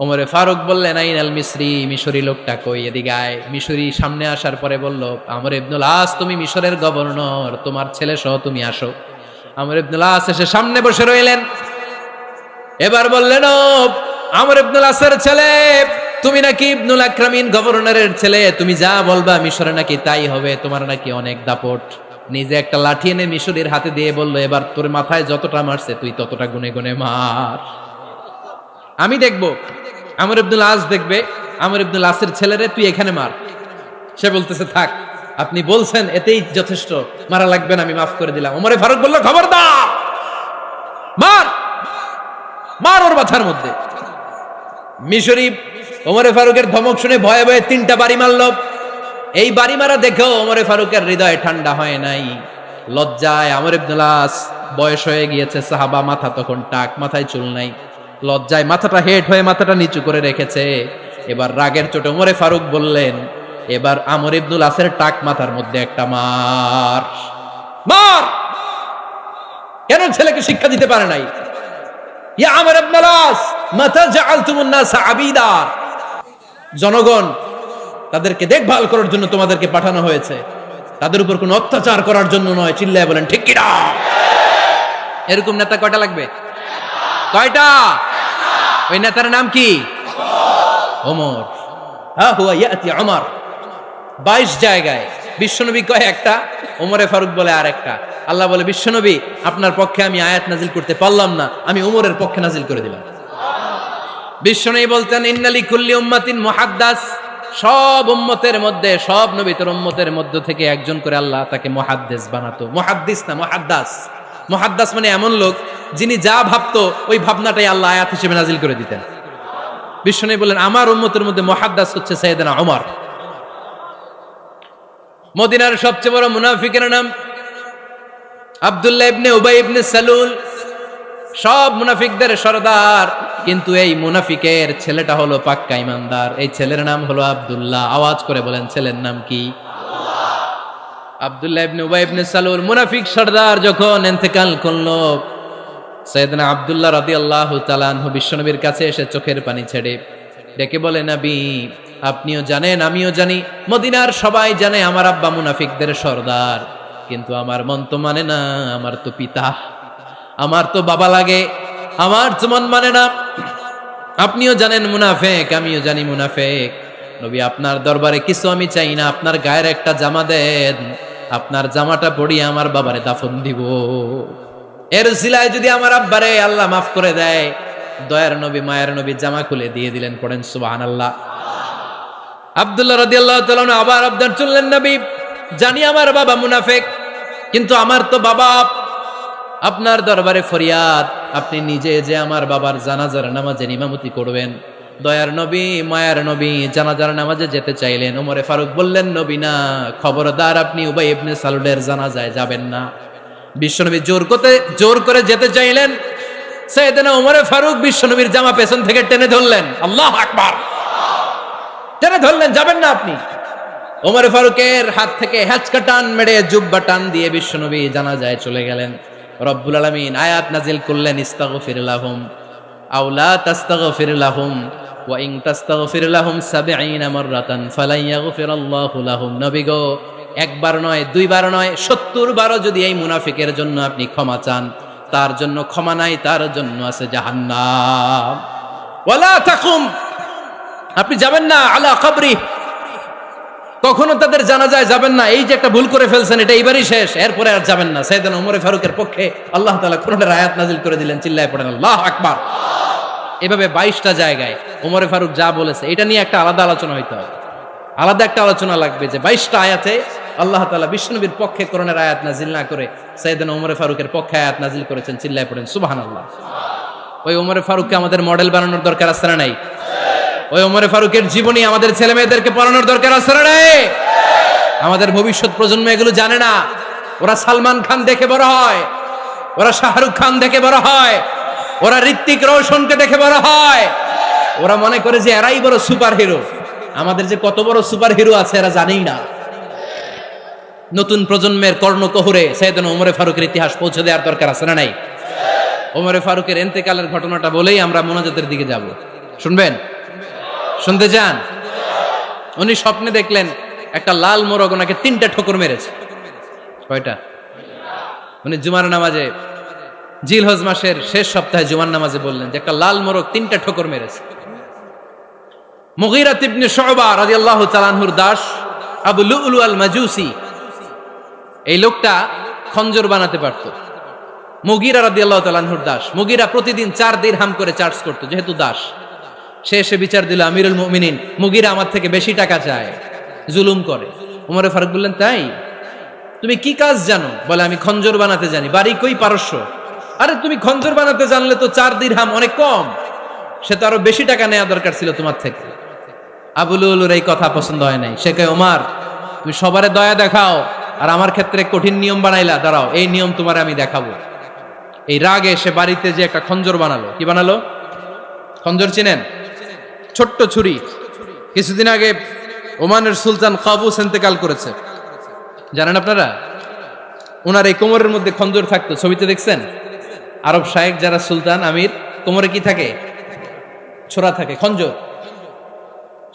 ওমরে ফারুক বললেন, আইন আল মিসরি, মিশরি লোকটা কই, এদিকে আয়। মিশরি সামনে আসার পরে বলল, আমর ইবনুল আস, তুমি মিশরের গভর্নর, তোমার ছেলে সহ তুমি আসো। আমর ইবনুল আস এসে সামনে বসে রইলেন। এবার বললেন, ও আমর ইবনুল আসের ছেলে, তুমি নাকি ইবনুল আকরামিন গভর্নরের ছেলে, তুমি যা বলবা মিশরে নাকি তাই হবে, তোমার নাকি অনেক দাপট। নিজে একটা লাঠি এনে মিশরীর হাতে দিয়ে বলল, এবার তোর মাথায় যতটা মারছে তুই ততটা গুনে গুনে মার, আমি দেখবো। আমর ইবনুল আস দেখবে, আমর ইবনুল আসের ছেলেরে তুই এখানে মার। সে বলতেছে, থাক, আপনি বলছেন এতেই যথেষ্ট, মারা লাগবে না, আমি মাফ করে দিলাম। ওমরে ফারুক বলল, খবরদার, মার, মার ওর মাথার মধ্যে। মিশরি ওমরে ফারুকের ধমক শুনে ভয়ে ভয়ে 3টা বাড়ি মারল। এই বাড়ি মারা দেখেও ওমরে ফারুকের হৃদয় ঠান্ডা হয় নাই। লজ্জায় আমর ইবনুল আস, বয়স হয়ে গিয়েছে সাহাবা, মাথা তখন টাক, মাথায় চুল নাই, লজ্জায় মাথাটা হেট হয়ে মাথাটা নিচু করে রেখেছে। এবার রাগের চোটে ওমরে ফারুক বললেন, এবার আমর ইবনুল আসের টাক মাথার মধ্যে একটা মার মার। কেন ছেলেকে শিক্ষা দিতে পারে নাই? ইয়া আমর ইবনুল আস, মাতা জাআলতুমুন নাস আবিদা, জনগণ তাদেরকে দেখভাল করার জন্য তোমাদেরকে পাঠানো হয়েছে, তাদের উপর কোনো অত্যাচার করার জন্য নয়। চিল্লায় বলেন ঠিক কি না? এরকম নেতা কয়টা লাগবে? কয়টা? ওই নেতার নাম কি? ওমর। হা হুয়া ইয়াতি ওমর। 22 জায়গায় বিশ্বনবী কয় একটা, ওমরে ফারুক বলে আর একটা। আল্লাহ বলে, বিশ্বনবী আপনার পক্ষে আমি আয়াত নাজিল করতে পারলাম না, আমি ওমরের পক্ষে নাজিল করে দিলাম। বিশ্বনবী বলতেন, ইন্নালি কুল্লি উম্মাতিন মুহাদ্দাস, সব উম্মতের মধ্যে, সব নবীর উম্মতের মধ্য থেকে একজন করে আল্লাহ তাকে মুহাদ্দিস বানাতো। মুহাদ্দিস না, মুহাদ্দাস। মুহাদ্দাস মানে এমন লোক যিনি যা ভাবতো ওই ভাবনাটাই আল্লাহ আয়াত হিসেবে নাজিল করে দিতেন। বিশ্বনবী বলেন, আমার উম্মতের মধ্যে মুহাদ্দাস হচ্ছে সাইয়েদনা ওমর। মদিনার সবচেয়ে বড় মুনাফিকের নাম আব্দুল্লাহ ইবনে উবাই ইবনে সালুল, সব মুনাফিকদের সরদার, কিন্তু এই মুনাফিকের ছেলেটা হলো পাক্কা ইমানদার। এই ছেলের নাম হলো আব্দুল্লাহ। আওয়াজ করে বলেন, ছেলের নাম কি? আব্দুল্লাহ ইবনে উবাই ইবনে সালুল। মুনাফিক সরদার যখন ইন্তেকাল করলো, সাইয়েদনা আব্দুল্লাহ রাদিয়াল্লাহু তাআলা আনহু বিশ্বনবীর কাছে এসে চোখের পানি ছেড়ে ডেকে বলে, নবী আপনিও জানেন, আমিও জানি, মদিনার সবাই জানে আমার আব্বা মুনাফিকদের সরদার, কিন্তু আমার মন তো মানে না, আমার তো পিতা, আমার তো বাবা লাগে, আমার তো মন মানে না। আপনিও জানেন মুনাফিক, আমিও জানি মুনাফিক। নবী আপনার দরবারে কিছু আমি চাই না, আপনার গায়ের একটা জামা দেন, আপনার জামাটা পরিয়ে আমার বাবারে দাফন দিব। এর উসিলায় যদি আমার আব্বারে আল্লাহ মাফ করে দেয়, দয়ার নবী মায়ের নবী জামা খুলে দিয়ে দিলেন। পড়েন সুবহানাল্লাহ। আব্দুল্লাহ রাদিয়াল্লাহু তাআলা আবার আবদার চললেন, নবী জানি আমার বাবা মুনাফিক, কিন্তু আমার তো বাবা, আপনার দরবারে ফরিয়াদ, আপনি নিজে যে আমার বাবার জানাজার নামাজে ইমামতি করবেন। দয়ার নবী মায়ার নবী জানাজার নামাজে যেতে চাইলেন। ওমরে ফারুক বললেন, নবী না, খবরদার আপনি উবাই ইবনে সালুলের জানাজায় যাবেন না। বিশ্বনবী জোর করে যেতে চাইলেন। সাইয়েদনা ওমরে ফারুক বিশ্বনবীর জামা পেছন থেকে টেনে ধরলেন। আল্লাহু আকবার। টেনে ধরলেন, যাবেন না আপনি। ওমরে ফারুকের হাত থেকে হ্যাচকা টান মেরে জুব্বা টান দিয়ে বিশ্বনবী জানাজায় চলে গেলেন। রব্বুল আলামিন আয়াত নাজিল করলেন, ইস্তাগফির লাহুম আও লা তাস্তাগফির লাহুম ওয়া ইন তাস্তাগফির লাহুম ৭০ মাররাতান ফালান ইয়াগফিরাল্লাহু লাহুম। নবী গো, একবার নয়, দুইবার নয়, ৭০ বারও যদি এই মুনাফিকের জন্য আপনি ক্ষমা চান, তার জন্য ক্ষমা নাই, তার জন্য আছে জাহান্নাম। ওয়ালা তাকুম, আপনি যাবেন না আলা কবরি, কখনো তাদের জানাজায় যাবেন না। এই যে একটা ভুল করে ফেলছেন, এটা এইবারই শেষ, এরপরে আর যাবেন না। সাইয়েদনা ওমর ফারুকের পক্ষে আল্লাহ তাআলা কোরআনের আয়াত নাজিল করে দিলেন। চিল্লায় পড়েন আল্লাহু আকবার। এভাবে 22টা জায়গায় ওমর ফারুক যা বলেছে, এটা নিয়ে একটা আলাদা আলোচনা হইতে হবে, আলাদা একটা আলোচনা লাগবে যে 22টা আয়াতে আল্লাহ তাআলা বিশ্বনবীর পক্ষে কোরআনের আয়াত নাজিল না করে সাইয়েদনা ওমর ফারুকের পক্ষে আয়াত নাজিল করেছেন। চিল্লায় পড়েন সুবহানাল্লাহ। ওই ওমর ফারুককে আমাদের মডেল বানানোর দরকার আছে না নাই? ওই ওমর ফারুকের জীবনী আমাদের ছেলে মেয়েদেরকে পড়ানোর দরকার আছে না নাই? আমাদের ভবিষ্যৎ প্রজন্ম এগুলো জানে না। ওরা সালমান খান দেখে বড় হয়, ওরা শাহরুখ খান দেখে বড় হয়, ওরা ঋত্বিক রোশনকে দেখে বড় হয়। ওরা মনে করে যে এরাই বড় সুপার হিরো। আমাদের যে কত বড় সুপার হিরো আছে এরা জানেই না। নতুন প্রজন্মের কর্ণকোহরে সাইয়েদনা ওমর ফারুকের ইতিহাস পৌঁছে দেওয়ার দরকার আছে না নাই? ওমর ফারুকের ইন্তেকালের ঘটনাটা বলেই আমরা মোনাজাতের দিকে যাব। শুনবেন? শুনতে চান? উনি স্বপ্নে দেখলেন একটা লাল মোরগ ওনাকে 3টা ঠোকর মেরেছে। কয়টা? উনি জুমার নামাজে, জিলহজ মাসের শেষ সপ্তাহে জুমার নামাজে বললেন যে একটা লাল মোরগ 3টা ঠোকর মেরেছে। মুগীরা ইবনে শুবা রাদিয়াল্লাহু তাআলা আনহুর দাস আবু লুলু আল মাজুসি, এই লোকটা খঞ্জর বানাতে পারত। মুগীরা রাদিয়াল্লাহু তাআলা আনহুর দাস। মুগীরা প্রতিদিন 4 দিরহাম করে চার্জ করত, যেহেতু দাস। সে এসে বিচার দিল, আমিরুল মুমিনিন, মুগীরা আমার থেকে বেশি টাকা চায়, জুলুম করে। ওমর ফারুক বললেন, তাই? তুমি কি কাজ জানো? বলে, আমি খঞ্জর বানাতে জানি। বাড়ি কই? পারস্য। আরে তুমি খঞ্জর বানাতে জানলে তো 4 দিরহাম অনেক কম, সে তো আরো বেশি টাকা নেওয়া দরকার ছিল তোমার থেকে। আবু লুলুর এই কথা পছন্দ হয় নাই। সে কয়, ওমর তুমি সবারে দয়া দেখাও, আর আমার ক্ষেত্রে কঠিন নিয়ম বানাইলা, দাঁড়াও এই নিয়ম তোমার আমি দেখাবো। এই রাগে সে বাড়িতে যে একটা খঞ্জর বানালো। কি বানালো? খঞ্জর চিনেন? ছোট্ট ছুরি। কিছুদিন আগে ওমানের সুলতান কাবুস ইন্তেকাল করেছে, জানেন আপনারা? ওনার এই কোমরের মধ্যে খঞ্জর থাকতো, ছবিতে দেখছেন? আরব শায়েক যারা সুলতান আমির, কোমরে কি থাকে? ছোরা থাকে, খঞ্জর।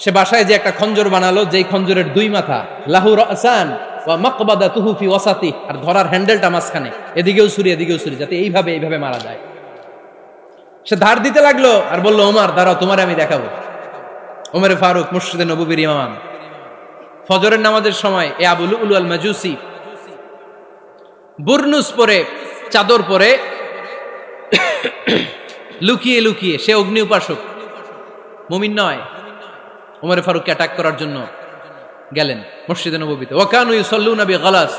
সে বাসায় যে একটা খঞ্জর বানালো, যেই খঞ্জরের দুই মাথা, লাহু রাসান ওয়া মাকবাদাতুহু ফি ওয়াসাতি, আর ধরার হ্যান্ডেলটা মাঝখানে, এদিকেও ছুরি এদিকেও ছুরি, যাতে এইভাবে মারা যায়। সে ধার দিতে লাগলো আর বলল, ওমর দাঁড়াও তোমারে আমি দেখাবো। ওমরে ফারুক মসজিদে নববীর ইমাম, ফজরের নামাজের সময় এ আবু লুলু আল মাজুসি বুরনুস পরে, চাদর পরে, লুকিয়ে লুকিয়ে, সে অগ্নি উপাসক, মুমিন নয়। ওমরে ফারুককে অ্যাটাক করার জন্য গেলেন মসজিদে নববীতে। ওয়াকানু ইউসাল্লুনা বিগালাস,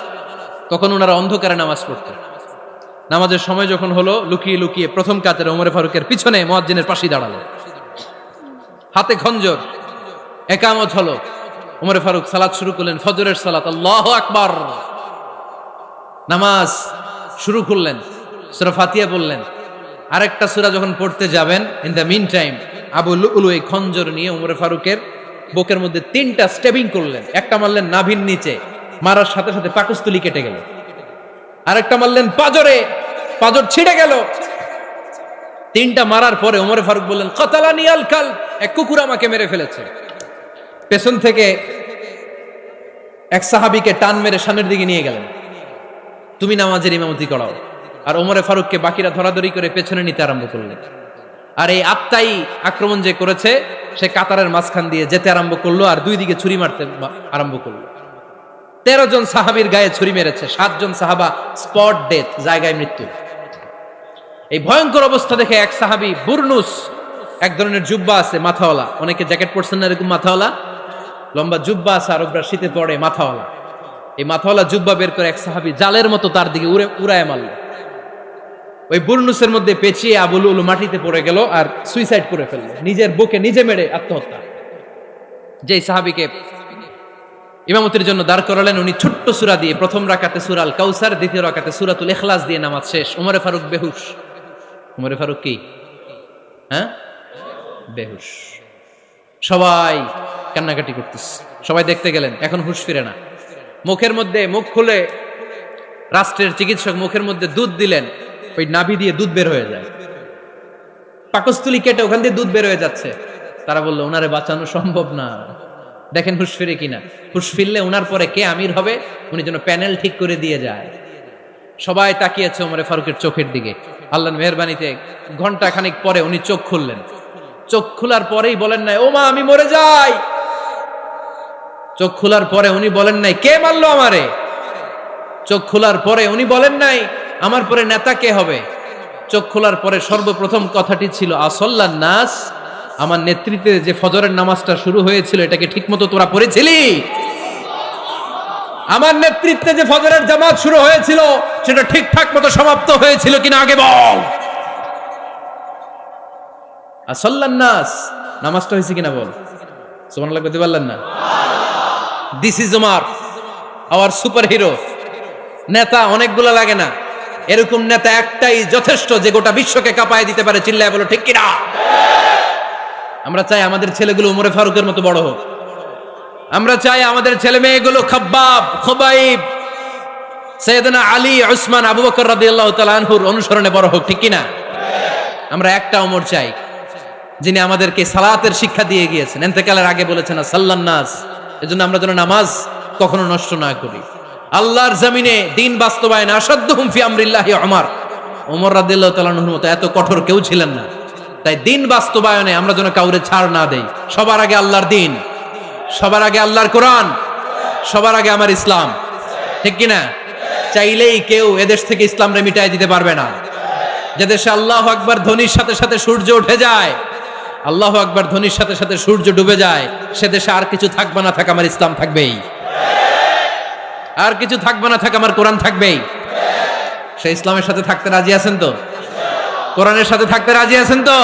তখন ওনারা অন্ধকারে নামাজ পড়তেন। নামাজের সময় যখন হলো, লুকিয়ে লুকিয়ে প্রথম কাতারে ওমরে ফারুকের পিছনে মুয়াজ্জিনের পাশে দাঁড়ালো, হাতে খঞ্জর। একামত হলো, ওমরে ফারুক সালাত শুরু করলেন, ফজরের সালাত, আল্লাহু আকবার। নামাজ শুরু করলেন, সূরা ফাতিহা বললেন। আরেকটা সূরা যখন পড়তে যাবেন, in the meantime Abu Lulu এই খঞ্জর নিয়ে ওমরে ফারুকের বুকের মধ্যে 3টা স্টেবিং করলেন। একটা মারলেন নাভির নিচে, মারার সাথে সাথে পাকস্থলী কেটে গেল। আরেকটা মারলেন পাজরে, পাজর ছিঁড়ে গেল। 3টা মারার পরে ওমরে ফারুক বললেন, কাতালানি আল কালব, এক কুকুর আমাকে মেরে ফেলেছে। পেছন থেকে এক সাহাবীকে টান মেরে সামনের দিকে নিয়ে গেলেন, তুমি নামাজের ইমামতি করাও। আর ওমরে ফারুককে বাকিরা ধরাধরি করে পেছনে নিতে আরম্ভ করলেন। আর এই আত্মাই আক্রমণ যে করেছে, সে কাতারের মাঝখান দিয়ে যেতে আরম্ভ করলো, আর দুই দিকে ছুরি মারতে আরম্ভ করলো। 13 জন সাহাবীর গায়ে ছুরি মেরেছে, 7 জন সাহাবা স্পট ডেথ, জায়গায় মৃত্যু। এই ভয়ঙ্কর অবস্থা দেখে এক সাহাবী বুরনুস, এক ধরনের জুব্বা আছে মাথাওয়ালা, অনেকে জ্যাকেট পরছেন না এরকম মাথাওয়ালা, লম্বা জুব্বা আছে আরবরা শীতে পরে মাথাওয়ালা, এই মাথাওয়ালা জুব্বা বের করে এক সাহাবী জালের মতো তার দিকে উড়ায় মারল। ওই বুরনুসের মধ্যে পেঁচিয়ে আবু লুলু মাটিতে পড়ে গেল আর সুইসাইড করে ফেলল, নিজের বুকে নিজে মেরে আত্মহত্যা। যেই সাহাবীকে ইমামতির জন্য দাঁড় করালেন, উনি ছোট্ট সূরা দিয়ে প্রথম রাকাতে সূরা আল কাউসার, দ্বিতীয় রাকাতে সূরাতুল ইখলাস দিয়ে নামাজ শেষ। ওমরে ফারুক বেহুশ। ওমরে ফারুক কি? বেহুশ। সবাই কান্নাকাটি করতেছে, সবাই দেখতে গেলেন, এখন হুঁশ ফিরে না। মুখের মধ্যে, মুখ খুলে রাষ্ট্রের চিকিৎসক মুখের মধ্যে দুধ দিলেন, ওই নাভি দিয়ে দুধ বের হয়ে যায়, পাকস্থলী কেটে ওখান দিয়ে দুধ বের হয়ে যাচ্ছে। তারা বললো, ওনারে বাঁচানো সম্ভব না, দেখেন হুঁশ ফিরে কিনা। হুঁশ ফিরলে ওনার পরে কে আমির হবে, উনি যেন প্যানেল ঠিক করে দিয়ে যায়। সবাই তাকিয়েছে ওমরে ফারুকের চোখের দিকে। আল্লাহর মেহেরবানিতে ঘন্টা খানিক পরে উনি চোখ খুললেন। চোখ খোলার পরেই বলেন নাই, ও মা আমি মরে যাই। চোখ খোলার পরে উনি বলেন নাই, কে মারলো আমারে। চোখ খোলার পরে উনি বলেন নাই, আমার পরে নেতা কে হবে। চোখ খোলার পরে সর্বপ্রথম কথাটি ছিল, আসল্লান নাস, আমার নেতৃত্বে যে ফজরের নামাজটা শুরু হয়েছিল, এটাকে ঠিকমতো তোরা পড়েছিলি? আমার নেতৃত্বে যে ফজরের জামাত শুরু হয়েছিল, সেটা ঠিকঠাক মতো সমাপ্ত হয়েছিল কিনা আগে বল। আসল্লান নাস, নামাজটা হয়েছে কিনা বল। সুবহানাল্লাহ বলতে পারলেন না? This is Omar, hour super hero. নেতা অনেকগুলো লাগে না, এরকম নেতা একটাই যথেষ্ট, যে গোটা বিশ্বকে কাঁপায় দিতে পারে। চিল্লায় বলো ঠিক কিনা? আমরা চাই আমাদের ছেলেগুলো ওমরে ফারুকের মতো বড় হোক। আমরা চাই আমাদের ছেলে মেয়েগুলো খাব্বাব, খুবাইব, সাইয়েদনা আলী, উসমান, আবু বকর রাদিয়াল্লাহু তাআলা আনহুর অনুসরণে বড় হোক, ঠিক কিনা? আমরা একটা ওমর চাই, যিনি আমাদেরকে সালাতের শিক্ষা দিয়ে গিয়েছেন, ইন্তেকালের আগে বলেছেন সাল্লান নাস। এজন্য আমরা যেন নামাজ কখনো নষ্ট না করি। আল্লাহর জমিনে দিন বাস্তবায়নে আসাদ্দুহুম ফি আমরিল্লাহি ওমর রাদিয়াল্লাহু তাআলা আনহুর মতো এত কঠোর কেউ ছিলেন না। তাই দিন বাস্তবায়নে আমরা যেন কাউরে ছাড় না দেই। সবার আগে আল্লাহর দিন, সবার আগে আল্লাহর কোরআন, সবার আগে আমার ইসলাম, ঠিক কিনা? চাইলেই কেউ এদেশ থেকে ইসলামরে মিটাই দিতে পারবে না। যে দেশে আল্লাহু আকবার ধ্বনির সাথে সাথে সূর্য উঠে যায়, আল্লাহু আকবার ধ্বনির সাথে সাথে সূর্য ডুবে যায়, সে দেশে আর কিছু থাকবে না থাক, আমার ইসলাম থাকবেই। আর কিছু থাকবে না থাক, আমার কোরআন থাকবেই। সে ইসলামের সাথে থাকতে রাজি আছেন তো? কোরআনের সাথে থাকতে রাজি আছেন তো?